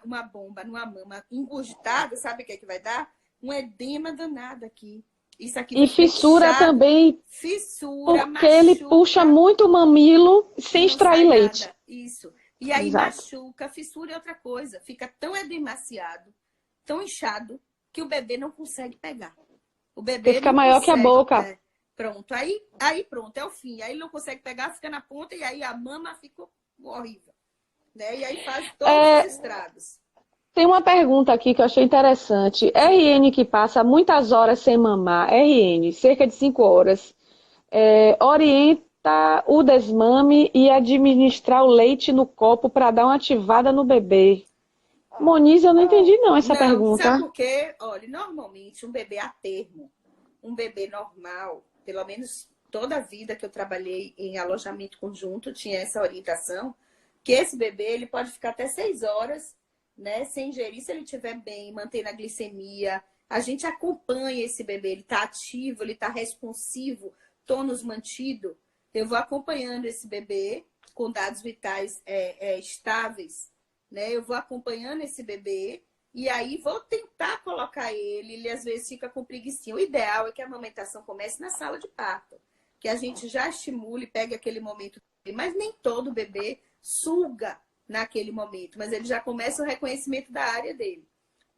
Speaker 2: uma bomba numa mama engurgitada, sabe o que é que vai dar? Um edema danado aqui. Isso aqui
Speaker 1: E
Speaker 2: vai ficar
Speaker 1: fissura
Speaker 2: inchado,
Speaker 1: também,
Speaker 2: fissura,
Speaker 1: porque ele puxa
Speaker 2: machuca
Speaker 1: muito o mamilo
Speaker 2: e
Speaker 1: sem
Speaker 2: não
Speaker 1: extrair
Speaker 2: sai
Speaker 1: leite.
Speaker 2: nada. Isso. E aí
Speaker 1: Exato.
Speaker 2: machuca, fissura é outra coisa. Fica tão edemaciado, tão inchado, que o bebê não consegue pegar. O
Speaker 1: Porque
Speaker 2: bebê
Speaker 1: fica
Speaker 2: não
Speaker 1: maior que a
Speaker 2: consegue.
Speaker 1: boca.
Speaker 2: Pronto. Aí pronto, é o fim. Aí ele não consegue pegar, fica na ponta e aí a mama fica horrível. Né? E aí faz todos os
Speaker 1: É,
Speaker 2: estragos.
Speaker 1: tem uma pergunta aqui que eu achei interessante.
Speaker 2: Diga.
Speaker 1: RN que passa muitas horas sem mamar, RN, cerca de 5 horas, orienta o desmame e administrar o leite no copo para dar uma ativada no bebê. Moniz, eu não entendi não essa
Speaker 2: Não, sabe
Speaker 1: pergunta.
Speaker 2: por quê? Olha, normalmente um bebê a termo, um bebê normal, pelo menos toda a vida que eu trabalhei em alojamento conjunto, tinha essa orientação, que esse bebê ele pode ficar até 6 horas, né, sem ingerir, se ele estiver bem, mantendo a glicemia. A gente acompanha esse bebê, ele está ativo, ele está responsivo, tônus mantido. Eu vou acompanhando esse bebê com dados vitais estáveis, né? Eu vou acompanhando esse bebê e aí vou tentar colocar ele às vezes fica com preguicinha. O ideal é que a amamentação comece na sala de parto, que a gente já estimule, pegue aquele momento, mas nem todo bebê suga naquele momento, mas ele já começa o reconhecimento da área dele,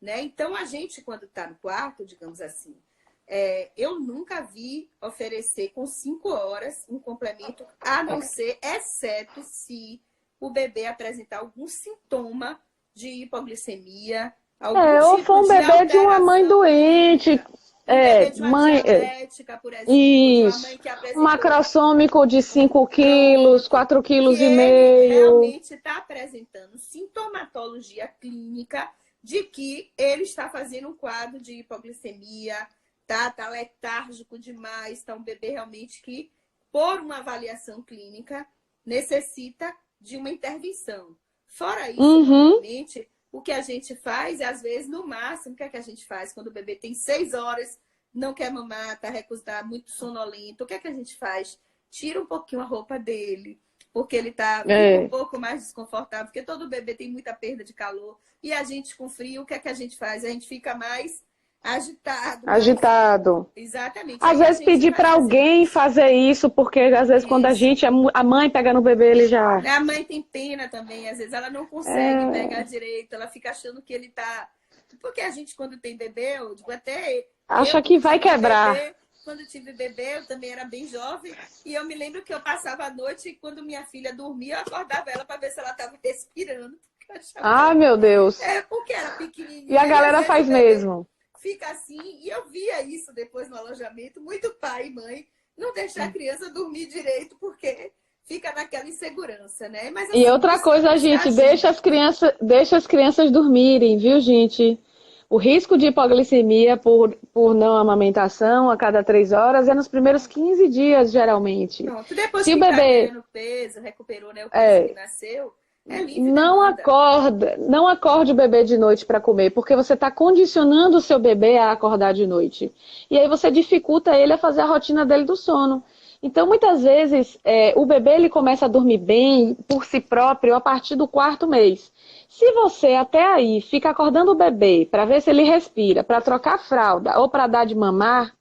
Speaker 2: né? Então a gente, quando está no quarto, digamos assim, eu nunca vi oferecer com 5 horas um complemento, a não ser, exceto se o bebê apresentar algum sintoma de hipoglicemia, algum
Speaker 1: Ou
Speaker 2: tipo
Speaker 1: foi um
Speaker 2: de
Speaker 1: bebê de uma mãe
Speaker 2: alteração
Speaker 1: doente.
Speaker 2: clínica. Um bebê de uma
Speaker 1: Mãe,
Speaker 2: diabética, por exemplo, de uma mãe
Speaker 1: isso.
Speaker 2: que
Speaker 1: Um
Speaker 2: apresentou.
Speaker 1: macrossômico de 5 quilos,
Speaker 2: Pronto.
Speaker 1: 4
Speaker 2: Que
Speaker 1: quilos e
Speaker 2: ele
Speaker 1: meio.
Speaker 2: realmente está apresentando sintomatologia clínica de que ele está fazendo um quadro de hipoglicemia, tá letárgico demais, tá um bebê realmente que, por uma avaliação clínica, necessita de uma intervenção. Fora isso,
Speaker 1: Uhum.
Speaker 2: normalmente, o que a gente faz, às vezes, no máximo, o que é que a gente faz quando o bebê tem 6 horas não quer mamar, tá recusado, muito sonolento. O que é que a gente faz? Tira um pouquinho a roupa dele, porque ele fica um pouco mais desconfortável, porque todo bebê tem muita perda de calor. E a gente com frio, o que é que a gente faz? A gente fica mais agitado.
Speaker 1: Agitado.
Speaker 2: Exatamente.
Speaker 1: Às vezes pedir para alguém fazer isso, porque às vezes quando a mãe pega no bebê, ele já...
Speaker 2: A mãe tem pena também, às vezes ela não consegue pegar direito, ela fica achando que ele tá... Porque a gente, quando tem bebê, eu digo até...
Speaker 1: Acha que vai quebrar.
Speaker 2: Quando eu tive bebê, eu também era bem jovem, e eu me lembro que eu passava a noite, e quando minha filha dormia, eu acordava ela para ver se ela estava respirando.
Speaker 1: Meu Deus!
Speaker 2: Porque era pequenininha.
Speaker 1: E a galera faz mesmo.
Speaker 2: Fica assim, e eu via isso depois no alojamento, muito pai e mãe não deixar a criança dormir direito, porque fica naquela insegurança, né? Mas, assim,
Speaker 1: e outra coisa, gente, deixa as crianças dormirem, viu, gente? O risco de hipoglicemia por não amamentação a cada 3 horas é nos primeiros 15 dias, geralmente.
Speaker 2: Pronto, depois
Speaker 1: se
Speaker 2: que
Speaker 1: o bebê
Speaker 2: no peso, recuperou, né, o peso que nasceu, é livre.
Speaker 1: Não acorde o bebê de noite para comer, porque você está condicionando o seu bebê a acordar de noite. E aí você dificulta ele a fazer a rotina dele do sono. Então, muitas vezes, o bebê ele começa a dormir bem por si próprio a partir do 4º mês. Se você até aí fica acordando o bebê para ver se ele respira, para trocar a fralda ou para dar de mamar,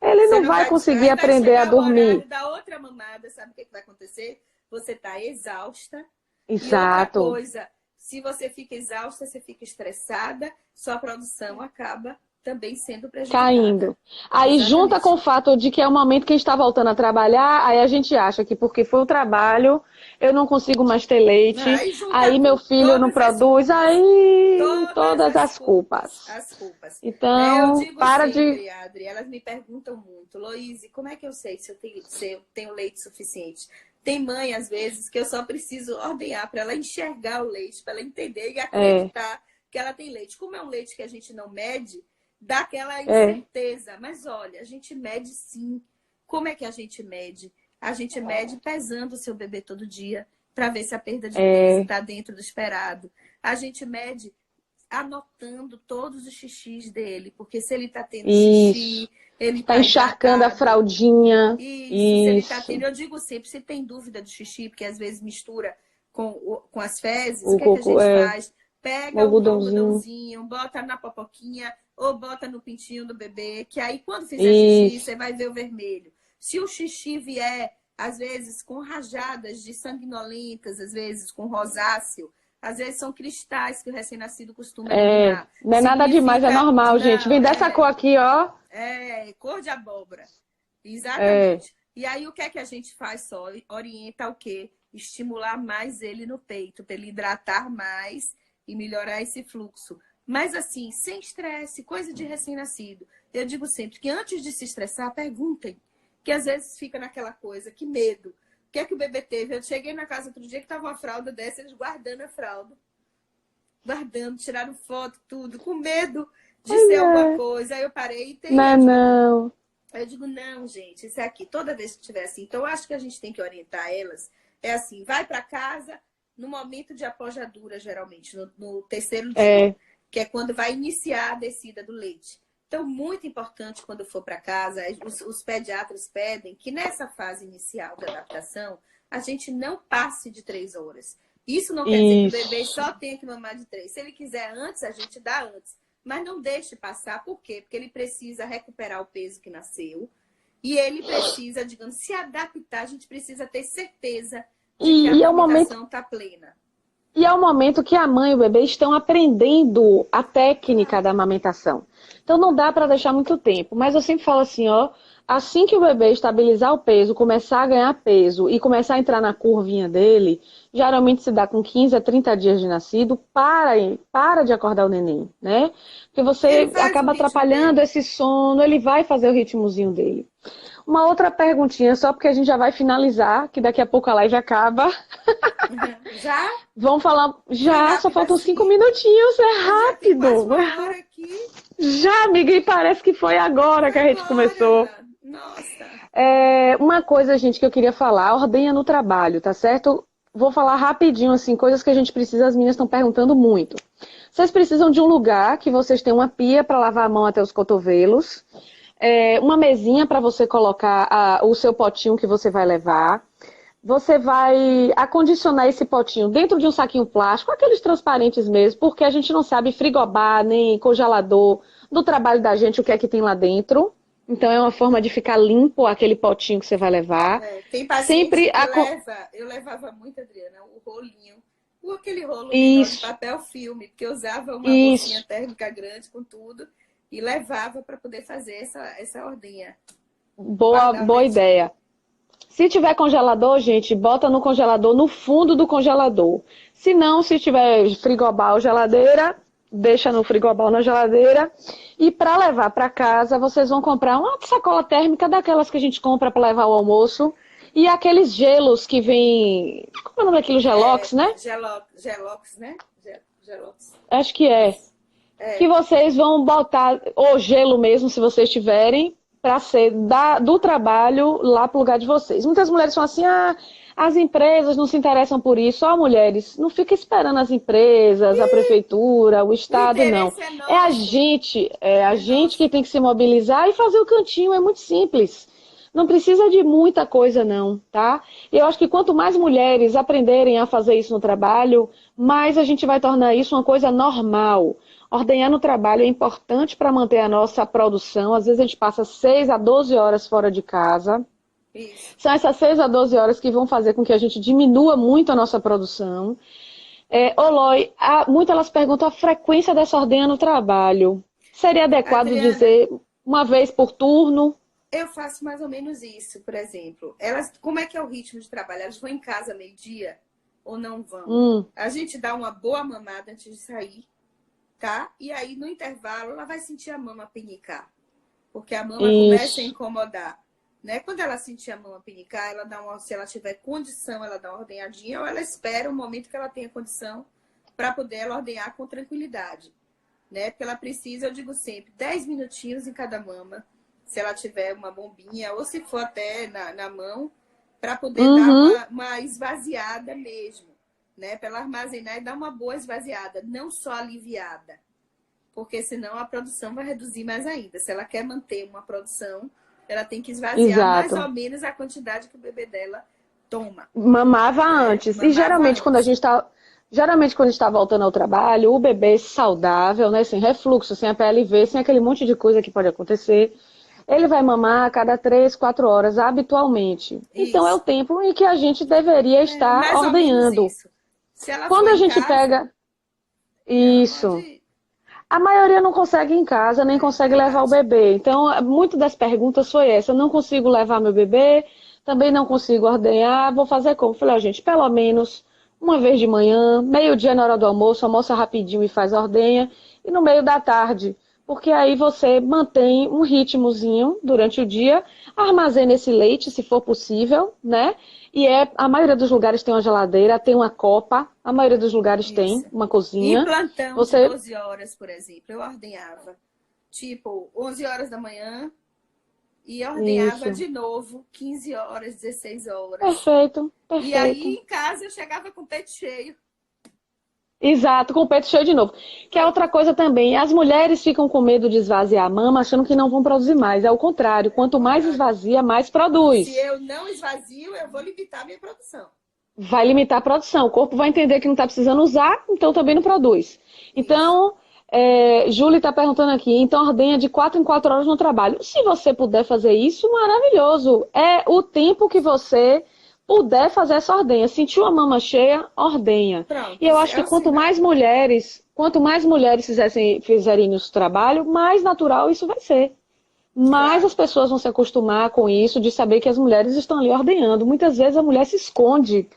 Speaker 1: ele não vai conseguir aprender a dormir.
Speaker 2: Da outra mamada, sabe o que vai acontecer? Você está exausta.
Speaker 1: Exato.
Speaker 2: E outra coisa, se você fica exausta, você fica estressada, sua produção acaba também sendo prejudicada.
Speaker 1: Caindo. Aí junta com o fato de que é o momento que a gente está voltando a trabalhar, aí a gente acha que porque foi o trabalho, eu não consigo mais ter leite, aí meu filho não produz, aí todas as culpas.
Speaker 2: As culpas.
Speaker 1: Então,
Speaker 2: eu digo
Speaker 1: para
Speaker 2: sempre, Adri, elas me perguntam muito, Loíse, como é que eu sei se eu tenho leite suficiente? Tem mãe, às vezes, que eu só preciso ordenhar para ela enxergar o leite, para ela entender e acreditar que ela tem leite. Como é um leite que a gente não mede, dá aquela incerteza. Mas olha, a gente mede sim. Como é que a gente mede? A gente mede pesando o seu bebê todo dia para ver se a perda de peso está dentro do esperado. A gente mede anotando todos os xixis dele, porque se ele está tendo xixi, ele
Speaker 1: está encharcando a fraldinha.
Speaker 2: Isso. Se ele tá tendo, eu digo sempre, se tem dúvida do xixi, porque às vezes mistura com as fezes, o que, é que a gente faz? Pega o algodãozinho, bota na popoquinha ou bota no pintinho do bebê, que aí quando fizer xixi, você vai ver o vermelho. Se o xixi vier, às vezes, com rajadas de sanguinolentas, às vezes com rosáceo, às vezes são cristais que o recém-nascido costuma eliminar.
Speaker 1: Não é nada demais, é normal, gente. Vem dessa cor aqui, ó.
Speaker 2: Cor de abóbora. Exatamente. E aí, o que é que a gente faz só? Orienta o quê? Estimular mais ele no peito, para ele hidratar mais e melhorar esse fluxo. Mas assim, sem estresse, coisa de recém-nascido. Eu digo sempre que antes de se estressar, perguntem. Que às vezes fica naquela coisa, que medo. O que é que o bebê teve? Eu cheguei na casa outro dia que tava uma fralda dessa, eles guardando a fralda. Guardando, tiraram foto, tudo, com medo de ser alguma coisa. Aí eu parei e tem.
Speaker 1: Não.
Speaker 2: Aí eu digo, não, gente, isso é aqui. Toda vez que tiver assim. Então, eu acho que a gente tem que orientar elas. É assim, vai para casa no momento de apojadura, geralmente, no 3º dia. Que é quando vai iniciar a descida do leite. Então, muito importante quando for para casa, os pediatras pedem que nessa fase inicial de adaptação, a gente não passe de 3 horas. Isso não quer dizer que o bebê só tenha que mamar de 3. Se ele quiser antes, a gente dá antes. Mas não deixe passar, por quê? Porque ele precisa recuperar o peso que nasceu. E ele precisa, digamos, se adaptar. A gente precisa ter certeza de que a amamentação está plena.
Speaker 1: E é o momento que a mãe e o bebê estão aprendendo a técnica da amamentação. Então não dá para deixar muito tempo. Mas eu sempre falo assim, ó, assim que o bebê estabilizar o peso, começar a ganhar peso e começar a entrar na curvinha dele, geralmente se dá com 15 a 30 dias de nascido, para de acordar o neném, né? Porque você acaba atrapalhando esse sono, ele vai fazer o ritmozinho dele. Uma outra perguntinha, só porque a gente já vai finalizar, que daqui a pouco a live acaba.
Speaker 2: Já?
Speaker 1: Vamos falar. Já, só faltam 5 minutinhos, é rápido. Já, amiga, e parece que foi agora que a gente começou.
Speaker 2: Nossa.
Speaker 1: Uma coisa, gente, que eu queria falar, ordenha no trabalho, tá certo? Vou falar rapidinho, assim, coisas que a gente precisa, as meninas estão perguntando muito. Vocês precisam de um lugar que vocês tenham uma pia para lavar a mão até os cotovelos, uma mesinha para você colocar o seu potinho que você vai levar. Você vai acondicionar esse potinho dentro de um saquinho plástico, aqueles transparentes mesmo, porque a gente não sabe frigobar nem congelador do trabalho da gente, o que é que tem lá dentro. Então é uma forma de ficar limpo aquele potinho que você vai levar.
Speaker 2: Tem paciente
Speaker 1: Sempre
Speaker 2: que eu levava muito, Adriana, o rolinho, aquele rolo menor de
Speaker 1: Isso,
Speaker 2: papel filme, porque eu usava uma bolsinha
Speaker 1: isso.
Speaker 2: térmica grande com tudo e levava para poder fazer essa ordenha. Guardava
Speaker 1: Boa
Speaker 2: isso.
Speaker 1: ideia. Se tiver congelador, gente, bota no congelador, no fundo do congelador. Se não, se tiver frigobar ou geladeira, deixa no frigobar ou na geladeira. E para levar para casa, vocês vão comprar uma sacola térmica daquelas que a gente compra para levar ao almoço. E aqueles gelos que vem. Como é o nome daquilo? Gelox, né?
Speaker 2: Gelox, né? Gelox.
Speaker 1: Acho que é. Que vocês vão botar, ou gelo mesmo, se vocês tiverem, para ser do trabalho lá pro lugar de vocês. Muitas mulheres falam assim, as empresas não se interessam por isso. Ó, mulheres, não fica esperando as empresas, a prefeitura, o
Speaker 2: O
Speaker 1: Estado, não.
Speaker 2: interesse é
Speaker 1: É a
Speaker 2: nosso.
Speaker 1: gente,
Speaker 2: É
Speaker 1: que
Speaker 2: nosso.
Speaker 1: tem que se mobilizar e fazer o cantinho, é muito simples. Não precisa de muita coisa, não, tá? Eu acho que quanto mais mulheres aprenderem a fazer isso no trabalho, mais a gente vai tornar isso uma coisa normal. Ordenhar no trabalho é importante para manter a nossa produção. Às vezes a gente passa 6 a 12 horas fora de casa.
Speaker 2: Isso.
Speaker 1: São essas 6 a 12 horas que vão fazer com que a gente diminua muito a nossa produção. Loi, muitas elas perguntam a frequência dessa ordenha no trabalho. Seria adequado
Speaker 2: Adriana,
Speaker 1: dizer uma vez por turno?
Speaker 2: eu faço mais ou menos isso, por exemplo. Como é que é o ritmo de trabalho? Elas vão em casa meio-dia ou não vão?
Speaker 1: Hum,
Speaker 2: A gente dá uma boa mamada antes de sair, tá? E aí, no intervalo, ela vai sentir a mama pinicar. Porque a mama começa a
Speaker 1: isso.
Speaker 2: incomodar. Né? Quando ela sentir a mama pinicar, se ela tiver condição, ela dá uma ordenhadinha, ou ela espera o momento que ela tenha condição para poder ela ordenhar com tranquilidade. Né? Porque ela precisa, eu digo sempre, 10 minutinhos em cada mama, se ela tiver uma bombinha, ou se for até na mão, para poder dar
Speaker 1: Uhum,
Speaker 2: uma esvaziada mesmo. Né? Para ela armazenar e dar uma boa esvaziada, não só aliviada. Porque senão a produção vai reduzir mais ainda. Se ela quer manter uma produção, ela tem que esvaziar mais
Speaker 1: exato.
Speaker 2: ou menos a quantidade que o bebê dela toma,
Speaker 1: Mamava
Speaker 2: né?
Speaker 1: antes. E
Speaker 2: Mamava antes.
Speaker 1: geralmente quando a gente está voltando ao trabalho, o bebê saudável, né, sem refluxo, sem a PLV, sem aquele monte de coisa que pode acontecer, ele vai mamar a cada 3, 4 horas, habitualmente. Então é o
Speaker 2: Isso.
Speaker 1: tempo em que a gente deveria estar
Speaker 2: Mais ou menos
Speaker 1: ordenhando.
Speaker 2: isso. Se ela
Speaker 1: Quando
Speaker 2: for
Speaker 1: a
Speaker 2: em
Speaker 1: gente
Speaker 2: casa,
Speaker 1: pega
Speaker 2: ela
Speaker 1: isso,
Speaker 2: pode.
Speaker 1: a maioria não consegue ir em casa, nem
Speaker 2: É
Speaker 1: consegue levar o
Speaker 2: verdade.
Speaker 1: bebê. Então, muito das perguntas foi essa. Eu não consigo levar meu bebê, também não consigo ordenhar, vou fazer como? Falei, ó, gente, pelo menos uma vez de manhã, meio-dia na hora do almoço, almoça rapidinho e faz a ordenha, e no meio da tarde. Porque aí você mantém um ritmozinho durante o dia, armazena esse leite, se for possível, né? E a maioria dos lugares tem uma geladeira, tem uma copa, a maioria dos lugares tem
Speaker 2: Isso.
Speaker 1: uma
Speaker 2: Em
Speaker 1: cozinha.
Speaker 2: plantão de
Speaker 1: Você
Speaker 2: 12 horas, por exemplo, eu ordenhava. Tipo, 11 horas da manhã e ordenhava
Speaker 1: Isso.
Speaker 2: de novo 15 horas, 16 horas.
Speaker 1: Perfeito,
Speaker 2: E aí,
Speaker 1: perfeito.
Speaker 2: em casa, eu chegava com o peito cheio.
Speaker 1: Exato, com o peito cheio de novo. Que é outra coisa também. As mulheres ficam com medo de esvaziar a mama, achando que não vão produzir mais. É o contrário.
Speaker 2: É o
Speaker 1: Quanto mais
Speaker 2: contrário.
Speaker 1: esvazia, mais
Speaker 2: Se
Speaker 1: produz.
Speaker 2: eu não esvazio, eu vou limitar a minha produção.
Speaker 1: Vai limitar a produção. O corpo vai entender que não está precisando usar, então também não produz.
Speaker 2: Isso.
Speaker 1: Então, Júlia está perguntando aqui, então ordenha de 4 em 4 horas no trabalho. Se você puder fazer isso, maravilhoso. É o tempo que você puder fazer essa ordenha. Sentiu a mama cheia, ordenha.
Speaker 2: Pronto,
Speaker 1: E eu acho
Speaker 2: é
Speaker 1: que
Speaker 2: o sinal.
Speaker 1: quanto mais mulheres fizerem isso trabalho, mais natural isso vai ser. Mais
Speaker 2: Claro.
Speaker 1: as pessoas vão se acostumar com isso, de saber que as mulheres estão ali ordenhando. Muitas vezes a mulher se esconde.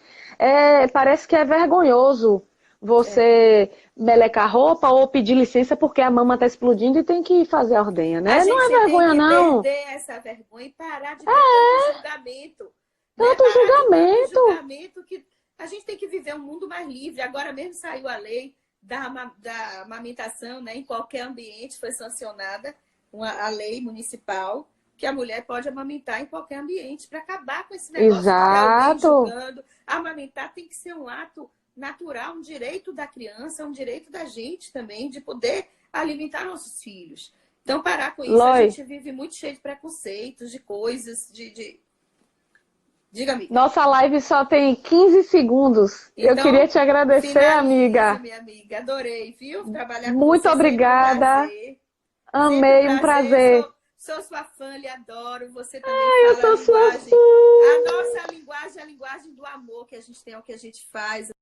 Speaker 1: Parece que é vergonhoso
Speaker 2: É.
Speaker 1: você melecar roupa ou pedir licença porque a mama está explodindo e tem que fazer a ordenha,
Speaker 2: A
Speaker 1: né? Não é
Speaker 2: gente tem
Speaker 1: vergonha,
Speaker 2: que
Speaker 1: não.
Speaker 2: perder essa vergonha e parar de ter tanto julgamento. Né?
Speaker 1: Tanto
Speaker 2: Parar de tanto
Speaker 1: julgamento.
Speaker 2: julgamento que a gente tem que viver um mundo mais livre. Agora mesmo saiu a lei da amamentação, né? Em qualquer ambiente, foi sancionada a lei municipal que a mulher pode amamentar em qualquer ambiente para acabar com esse negócio de ter alguém
Speaker 1: Exato.
Speaker 2: julgando. Amamentar tem que ser um ato natural, um direito da criança, um direito da gente também de poder alimentar nossos filhos. Então, parar com isso, a gente vive muito cheio de preconceitos, de coisas, Diga, amiga.
Speaker 1: Nossa live só tem 15 segundos.
Speaker 2: Então,
Speaker 1: eu queria te agradecer,
Speaker 2: finaliza,
Speaker 1: amiga.
Speaker 2: Minha amiga. Adorei, viu? Trabalhar com
Speaker 1: Muito
Speaker 2: você.
Speaker 1: obrigada.
Speaker 2: Amei,
Speaker 1: um prazer.
Speaker 2: Sou sua fã, lhe adoro. Você também
Speaker 1: eu
Speaker 2: fala
Speaker 1: sou
Speaker 2: a linguagem.
Speaker 1: sua fã.
Speaker 2: A nossa linguagem é a linguagem do amor que a gente tem, é o que a gente faz.